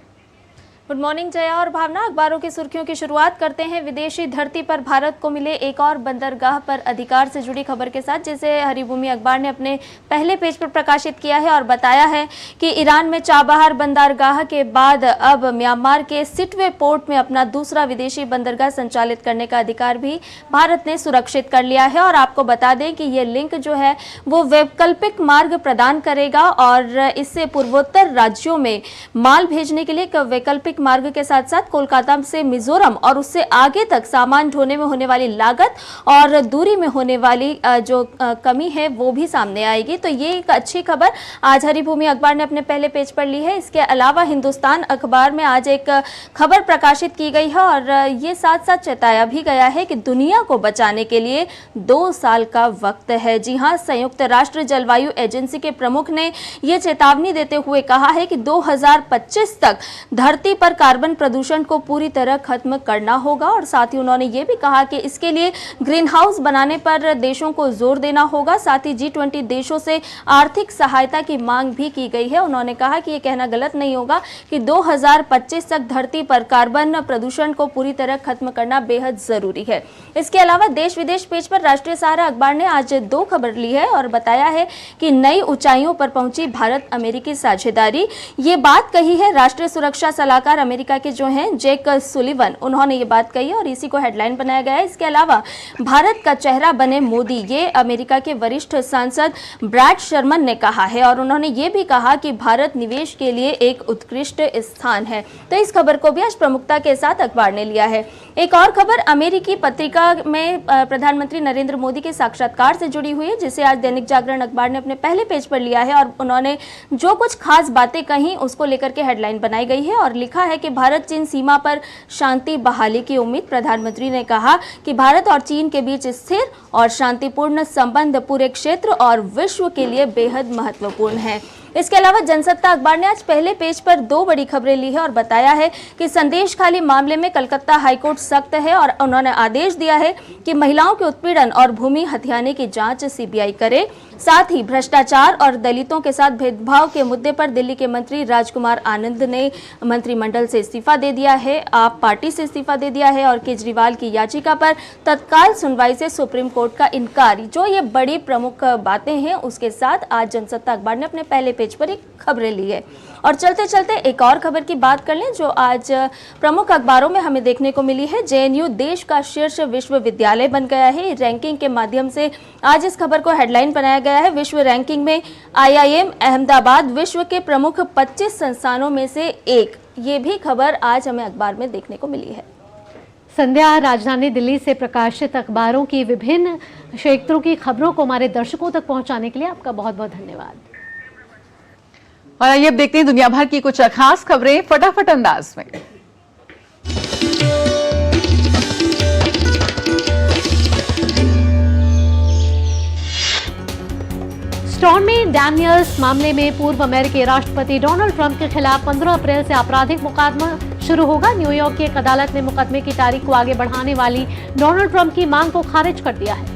S9: गुड मॉर्निंग जया और भावना। अखबारों की सुर्खियों की शुरुआत करते हैं विदेशी धरती पर भारत को मिले एक और बंदरगाह पर अधिकार से जुड़ी खबर के साथ, जिसे हरिभूमि अखबार ने अपने पहले पेज पर प्रकाशित किया है और बताया है कि ईरान में चाबहार बंदरगाह के बाद अब म्यांमार के सिटवे पोर्ट में अपना दूसरा विदेशी बंदरगाह संचालित करने का अधिकार भी भारत ने सुरक्षित कर लिया है। और आपको बता दें कि ये लिंक जो है वो वैकल्पिक मार्ग प्रदान करेगा और इससे पूर्वोत्तर राज्यों में माल भेजने के लिए एक वैकल्पिक मार्ग के साथ साथ कोलकाता से मिजोरम और उससे आगे तक सामान ढोने में होने वाली लागत और दूरी में होने वाली जो कमी है वो भी सामने आएगी। तो ये एक अच्छी खबर आज हरिभूमि अखबार ने अपने पहले पेज पर ली है। इसके अलावा हिंदुस्तान अखबार में आज एक खबर प्रकाशित की गई है और ये साथ साथ चेताया भी गया है कि दुनिया को बचाने के लिए 2 साल का वक्त है। जी हाँ, संयुक्त राष्ट्र जलवायु एजेंसी के प्रमुख ने ये चेतावनी देते हुए कहा है कि 2025 तक धरती पर कार्बन प्रदूषण को पूरी तरह खत्म करना होगा। और साथ ही उन्होंने ये भी कहा कि इसके लिए ग्रीन हाउस बनाने पर देशों को जोर देना होगा। साथ ही G20 देशों से आर्थिक सहायता की मांग भी की गई है। उन्होंने कहा कि ये कहना गलत नहीं होगा कि 2025 तक धरती पर कार्बन प्रदूषण को पूरी तरह खत्म करना बेहद जरूरी है। इसके अलावा देश विदेश पेज पर राष्ट्रीय सहारा अखबार ने आज 2 खबर ली है और बताया है कि नई ऊंचाइयों पर पहुंची भारत अमेरिकी साझेदारी। ये बात कही है राष्ट्रीय सुरक्षा सलाहकार अमेरिका के जो हैं जेक सुलिवन, उन्होंने ये बात कही और इसी को हेडलाइन बनाया गया है। इसके अलावा भारत का चेहरा बने मोदी, ये अमेरिका के वरिष्ठ सांसद ब्रैड शर्मन ने कहा है और उन्होंने ये भी कहा कि भारत निवेश के लिए एक उत्कृष्ट स्थान है। तो इस खबर को भी आज प्रमुखता के साथ अखबार ने लिया है। एक और खबर अमेरिकी पत्रिका में प्रधानमंत्री नरेंद्र मोदी के साक्षात्कार से जुड़ी हुई है, जिसे आज दैनिक जागरण अखबार ने अपने पहले पेज पर लिया है और उन्होंने जो कुछ खास बातें कही उसको लेकर के हेडलाइन बनाई गई है और लिखा है कि भारत चीन सीमा पर शांति बहाली की उम्मीद। प्रधानमंत्री ने कहा कि भारत और चीन के बीच स्थिर और शांतिपूर्ण संबंध पूरे क्षेत्र और विश्व के लिए बेहद महत्वपूर्ण है। इसके अलावा जनसत्ता अखबार ने आज पहले पेज पर 2 बड़ी खबरें ली है और बताया है कि संदेश खाली मामले में कलकत्ता हाईकोर्ट सख्त है और उन्होंने आदेश दिया है कि महिलाओं के उत्पीड़न और भूमि हथियाने की जांच सीबीआई करे। साथ ही भ्रष्टाचार और दलितों के साथ भेदभाव के मुद्दे पर दिल्ली के मंत्री राजकुमार आनंद ने मंत्रिमंडल से इस्तीफा दे दिया है, आप पार्टी से इस्तीफा दे दिया है और केजरीवाल की याचिका पर तत्काल सुनवाई से सुप्रीम कोर्ट का इनकार। जो ये बड़ी प्रमुख बातें हैं उसके साथ आज जनसत्ता अखबार ने अपने पहले पेज पर एक खबरें ली है। और चलते चलते एक और खबर की बात कर लें जो आज प्रमुख अखबारों में हमें देखने को मिली है। JNU देश का शीर्ष विश्वविद्यालय बन गया है। रैंकिंग के माध्यम से आज इस खबर को हेडलाइन बनाया गया है। विश्व रैंकिंग में IIM अहमदाबाद विश्व के प्रमुख 25 संस्थानों में से एक। ये भी खबर आज हमें अखबार में देखने को मिली है।
S2: संध्या राजधानी दिल्ली से प्रकाशित अखबारों की विभिन्न क्षेत्रों की खबरों को हमारे दर्शकों तक पहुंचाने के लिए आपका बहुत बहुत धन्यवाद।
S1: और आइए अब देखते हैं दुनिया भर की कुछ खास खबरें फटाफट अंदाज में।
S2: स्टॉर्मी डैनियल्स मामले में पूर्व अमेरिकी राष्ट्रपति डोनाल्ड ट्रंप के खिलाफ 15 अप्रैल से आपराधिक मुकदमा शुरू होगा। न्यूयॉर्क की एक अदालत ने मुकदमे की तारीख को आगे बढ़ाने वाली डोनाल्ड ट्रंप की मांग को खारिज कर दिया है।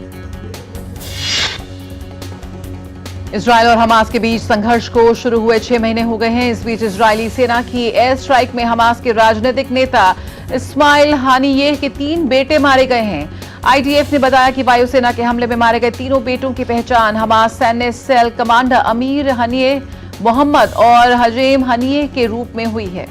S1: इजरायल और हमास के बीच संघर्ष को शुरू हुए 6 महीने हो गए हैं। इस बीच इजरायली सेना की एयर स्ट्राइक में हमास के राजनीतिक नेता इस्माइल हानियेह के 3 बेटे मारे गए हैं। IDF ने बताया कि वायुसेना के हमले में मारे गए तीनों बेटों की पहचान हमास सैन्य सेल कमांडर अमीर हनिये मोहम्मद और हजेम हनिये के रूप में हुई है।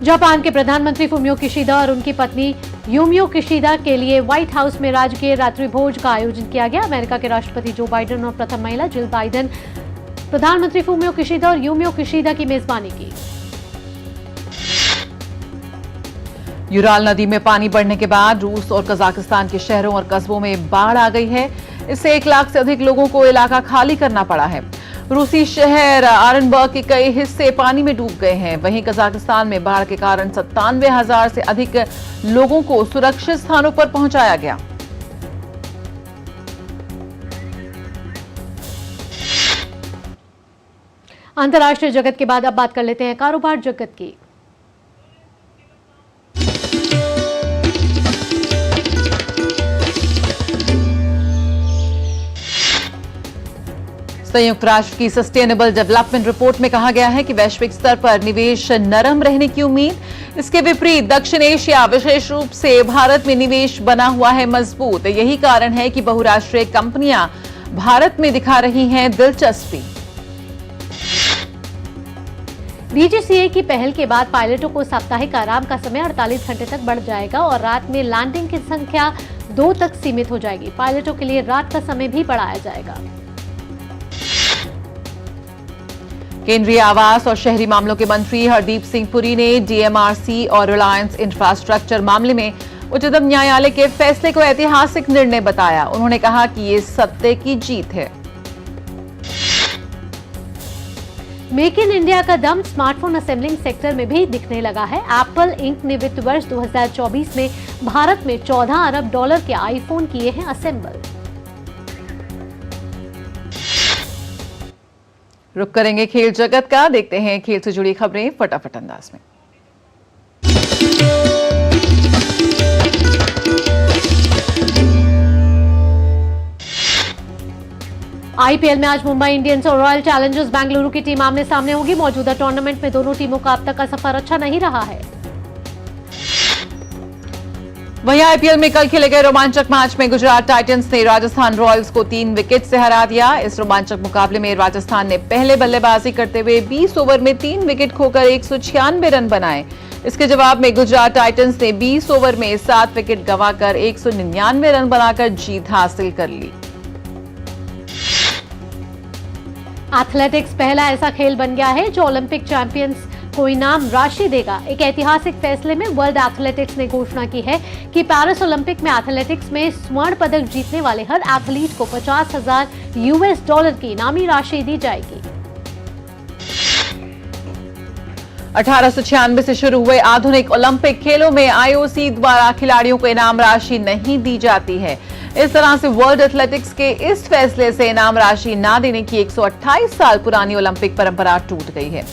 S2: जापान के प्रधानमंत्री फुमियो किशिदा और उनकी पत्नी यूमियो किशिदा के लिए व्हाइट हाउस में राजकीय रात्रि भोज का आयोजन किया गया। अमेरिका के राष्ट्रपति जो बाइडेन और प्रथम महिला जिल बाइडेन प्रधानमंत्री फुमियो किशिदा और यूमियो किशिदा की मेजबानी की।
S1: यूराल नदी में पानी बढ़ने के बाद रूस और कजाकिस्तान के शहरों और कस्बों में बाढ़ आ गई है। इससे 1 लाख से अधिक लोगों को इलाका खाली करना पड़ा है। रूसी शहर आरनबर्ग के कई हिस्से पानी में डूब गए हैं। वहीं कजाकिस्तान में बाढ़ के कारण 97,000 से अधिक लोगों को सुरक्षित स्थानों पर पहुंचाया गया।
S2: अंतर्राष्ट्रीय जगत के बाद अब बात कर लेते हैं कारोबार जगत की।
S1: संयुक्त राष्ट्र की सस्टेनेबल डेवलपमेंट रिपोर्ट में कहा गया है कि वैश्विक स्तर पर निवेश नरम रहने की उम्मीद। इसके विपरीत दक्षिण एशिया, विशेष रूप से भारत में निवेश बना हुआ है मजबूत। यही कारण है कि बहुराष्ट्रीय कंपनियां भारत में दिखा रही हैं दिलचस्पी।
S2: डीजीसीए की पहल के बाद पायलटों को साप्ताहिक आराम का समय 48 घंटे तक बढ़ जाएगा और रात में लैंडिंग की संख्या 2 तक सीमित हो जाएगी। पायलटों के लिए रात का समय भी बढ़ाया जाएगा।
S1: केंद्रीय आवास और शहरी मामलों के मंत्री हरदीप सिंह पुरी ने डीएमआरसी और रिलायंस इंफ्रास्ट्रक्चर मामले में उच्चतम न्यायालय के फैसले को ऐतिहासिक निर्णय बताया। उन्होंने कहा कि ये सत्य की जीत है।
S2: मेक इन इंडिया का दम स्मार्टफोन असेंबलिंग सेक्टर में भी दिखने लगा है। एप्पल इंक ने वित्त वर्ष 2024 में भारत में $14 अरब के आईफोन किए हैं असेंबल।
S1: रुक करेंगे खेल जगत का, देखते हैं खेल से जुड़ी खबरें फटाफट अंदाज में।
S2: आईपीएल में आज मुंबई इंडियंस और रॉयल चैलेंजर्स बेंगलुरु की टीम आमने सामने होगी। मौजूदा टूर्नामेंट में दोनों टीमों का अब तक का सफर अच्छा नहीं रहा है।
S1: वहीं आईपीएल में कल खेले गए रोमांचक मैच में गुजरात टाइटंस ने राजस्थान रॉयल्स को 3 विकेट से हरा दिया। इस रोमांचक मुकाबले में राजस्थान ने पहले बल्लेबाजी करते हुए 20 ओवर में 3 विकेट खोकर 196 रन बनाए। इसके जवाब में गुजरात टाइटंस ने 20 ओवर में 7 विकेट गंवाकर 199 रन बनाकर जीत हासिल कर ली।
S2: एथलेटिक्स पहला ऐसा खेल बन गया है जो ओलंपिक चैंपियंस को इनाम राशि देगा। एक ऐतिहासिक फैसले में वर्ल्ड एथलेटिक्स ने घोषणा की है कि पेरिस ओलंपिक में एथलेटिक्स में स्वर्ण पदक जीतने वाले हर एथलीट को $50,000 की इनामी राशि दी जाएगी।
S1: 1896 से शुरू हुए आधुनिक ओलंपिक खेलों में आईओसी द्वारा खिलाड़ियों को इनाम राशि नहीं दी जाती है। इस तरह से वर्ल्ड एथलेटिक्स के इस फैसले से इनाम राशि न देने की 128 साल पुरानी ओलंपिक परंपरा टूट गई है।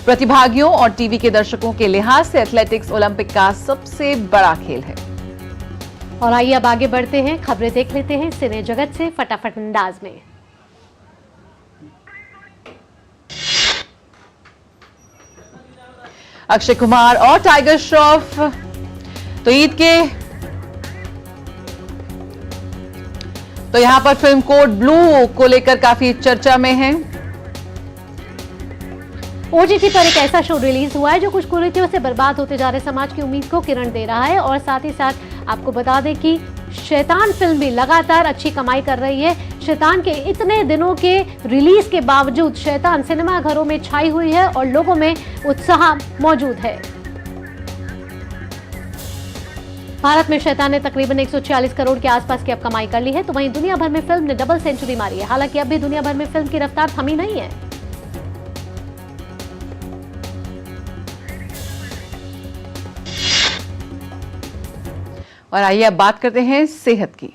S1: प्रतिभागियों और टीवी के दर्शकों के लिहाज से एथलेटिक्स ओलंपिक का सबसे बड़ा खेल है।
S2: और आइए अब आगे बढ़ते हैं, खबरें देख लेते हैं सिने जगत से फटाफट अंदाज में।
S1: अक्षय कुमार और टाइगर श्रॉफ तो यहां पर फिल्म कोड ब्लू को लेकर काफी चर्चा में है।
S2: ओटीटी पर एक ऐसा शो रिलीज हुआ है जो कुछ कुरीतियों से बर्बाद होते जा रहे समाज की उम्मीद को किरण दे रहा है। और साथ ही साथ आपको बता दें कि शैतान फिल्म भी लगातार अच्छी कमाई कर रही है। शैतान के इतने दिनों के रिलीज के बावजूद शैतान सिनेमा घरों में छाई हुई है और लोगों में उत्साह मौजूद है। भारत में शैतान ने तकरीबन 146 करोड़ के आसपास की अब कमाई कर ली है। तो वहीं दुनिया भर में फिल्म ने डबल सेंचुरी मारी है। हालांकि अब भी दुनिया भर में फिल्म की रफ्तार थमी नहीं है।
S1: और आइए अब बात करते हैं सेहत की।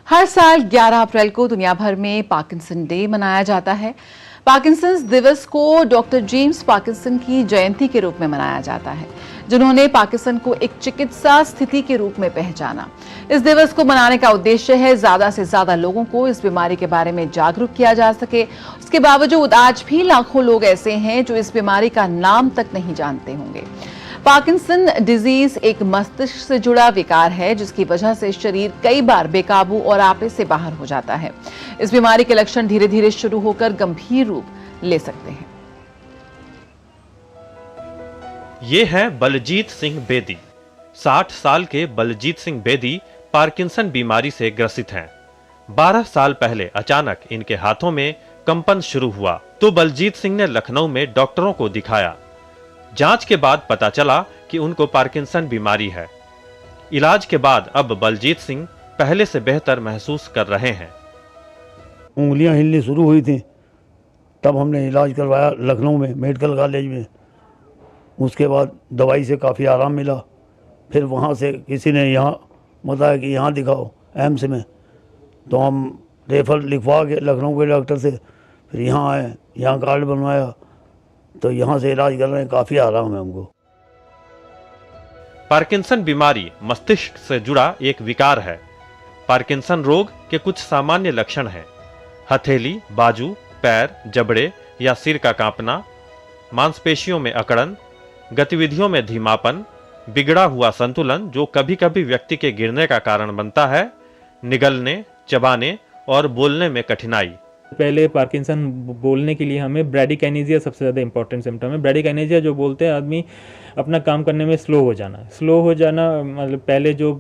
S1: हर साल 11 अप्रैल को दुनिया भर में पार्किंसन डे मनाया जाता है। पार्किंसंस दिवस को डॉक्टर जेम्स पार्किंसन की जयंती के रूप में मनाया जाता है, जिन्होंने पार्किंसन को एक चिकित्सा स्थिति के रूप में पहचाना। इस दिवस को मनाने का उद्देश्य है ज्यादा से ज्यादा लोगों को इस बीमारी के बारे में जागरूक किया जा सके। उसके बावजूद आज भी लाखों लोग ऐसे हैं जो इस बीमारी का नाम तक नहीं जानते होंगे। पार्किंसन डिजीज एक मस्तिष्क से जुड़ा विकार है जिसकी वजह से शरीर कई बार बेकाबू और आपे से बाहर हो जाता है। इस बीमारी के लक्षण धीरे धीरे शुरू होकर गंभीर रूप ले सकते हैं।
S14: ये है बलजीत सिंह बेदी। 60 साल के बलजीत सिंह बेदी पार्किंसन बीमारी से ग्रसित हैं। 12 साल पहले अचानक इनके हाथों में कंपन शुरू हुआ तो बलजीत सिंह ने लखनऊ में डॉक्टरों को दिखाया। जांच के बाद पता चला कि उनको पार्किंसन बीमारी है। इलाज के बाद अब बलजीत सिंह पहले से बेहतर महसूस कर रहे हैं।
S15: उंगलियां हिलनी शुरू हुई थी, तब हमने इलाज करवाया लखनऊ में मेडिकल कॉलेज में। उसके बाद दवाई से काफ़ी आराम मिला। फिर वहाँ से किसी ने यहाँ बताया कि यहाँ दिखाओ एम्स में, तो हम रेफर लिखवा के लखनऊ के डॉक्टर से फिर यहाँ आए, यहाँ कार्ड बनवाया, तो यहाँ से इलाज कर रहे हैं। काफ़ी आराम है हमको।
S14: पार्किंसन बीमारी मस्तिष्क से जुड़ा एक विकार है। पार्किंसन रोग के कुछ सामान्य लक्षण हैं: हथेली, बाजू, पैर, जबड़े या सिर का कांपना, मांसपेशियों में अकड़न, गतिविधियों में धीमापन, बिगड़ा हुआ संतुलन जो कभी-कभी व्यक्ति के गिरने का कारण बनता है, निगलने, चबाने और बोलने में कठिनाई।
S16: पहले पार्किंसन बोलने के लिए हमें ब्रैडिकाइनेसिया सबसे ज़्यादा इंपॉर्टेंट सिम्टम है। ब्रैडिकाइनेसिया जो बोलते हैं आदमी अपना काम करने में स्लो हो जाना मतलब पहले जो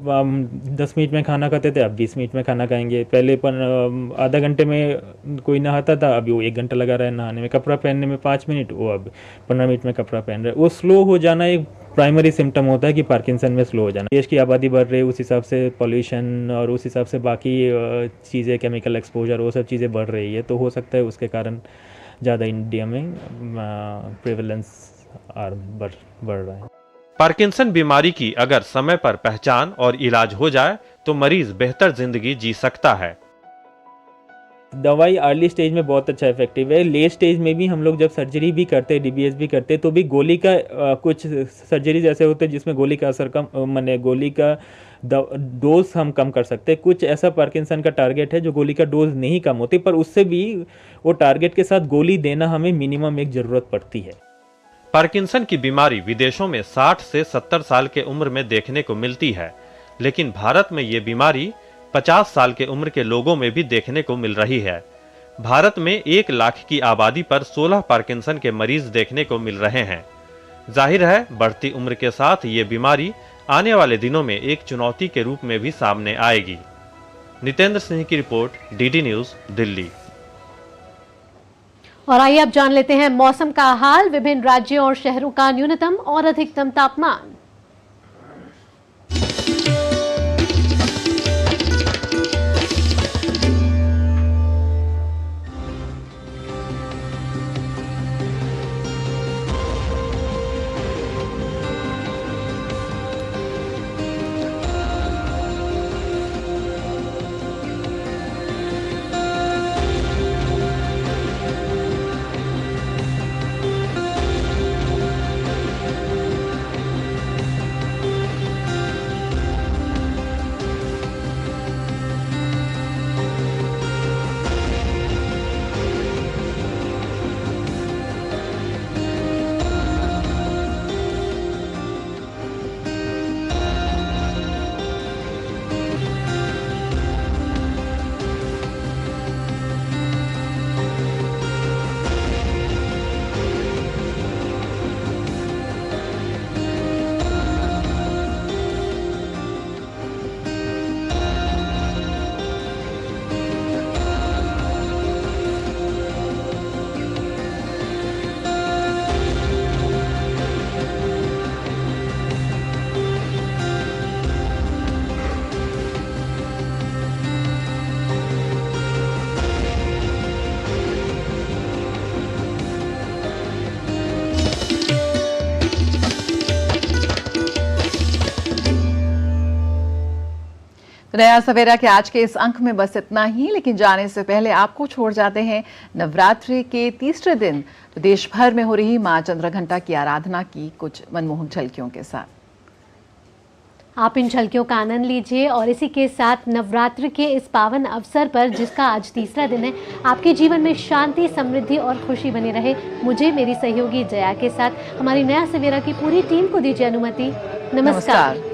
S16: 10 मिनट में खाना खाते थे अब 20 मिनट में खाना खाएंगे। पहले आधा घंटे में कोई नहाता था, अभी वो 1 घंटा लगा रहा है नहाने में। कपड़ा पहनने में 5 मिनट, वो अब 15 मिनट में कपड़ा पहन रहा है। वो स्लो हो जाना एक प्राइमरी सिम्टम होता है कि पार्किंसन में स्लो हो जाना। देश की आबादी बढ़ रही है, उस हिसाब से पॉल्यूशन और उस हिसाब से बाकी चीज़ें, केमिकल एक्सपोजर, वो सब चीज़ें बढ़ रही है, तो हो सकता है उसके कारण ज़्यादा इंडिया में प्रेवलेंस बढ़ रहा है।
S14: पार्किंसन बीमारी की अगर समय पर पहचान और इलाज हो जाए तो मरीज बेहतर जिंदगी जी सकता है।
S16: दवाई अर्ली स्टेज में बहुत अच्छा इफेक्टिव है। लेट स्टेज में भी हम लोग जब सर्जरी भी करते हैं, DBS भी करते हैं, तो भी गोली का कुछ सर्जरीज ऐसे होते हैं जिसमें गोली का असर कम, माने गोली का डोज हम कम कर सकते हैं। कुछ ऐसा पार्किंसन का टारगेट है जो गोली का डोज नहीं कम होती, पर उससे भी वो टारगेट के साथ गोली देना हमें मिनिमम एक ज़रूरत पड़ती है।
S14: पार्किंसन की बीमारी विदेशों में 60 से 70 साल के उम्र में देखने को मिलती है, लेकिन भारत में ये बीमारी 50 साल के उम्र के लोगों में भी देखने को मिल रही है। भारत में 1 लाख की आबादी पर 16 पार्किंसन के मरीज देखने को मिल रहे हैं। जाहिर है बढ़ती उम्र के साथ ये बीमारी आने वाले दिनों में एक चुनौती के रूप में भी सामने आएगी। नितेंद्र सिंह की रिपोर्ट, DD न्यूज, दिल्ली।
S2: और आइए अब जान लेते हैं मौसम का हाल, विभिन्न राज्यों और शहरों का न्यूनतम और अधिकतम तापमान।
S1: नया सवेरा के आज के इस अंक में बस इतना ही, लेकिन जाने से पहले आपको छोड़ जाते हैं नवरात्रि के तीसरे दिन तो देश भर में हो रही मां चंद्रघंटा की आराधना की कुछ मनमोहक झलकियों के साथ।
S2: आप इन झलकियों का आनंद लीजिए और इसी के साथ नवरात्रि के इस पावन अवसर पर, जिसका आज तीसरा दिन है, आपके जीवन में शांति, समृद्धि और खुशी बनी रहे। मुझे मेरी सहयोगी जया के साथ हमारी नया सवेरा की पूरी टीम को दीजिए अनुमति। नमस्कार।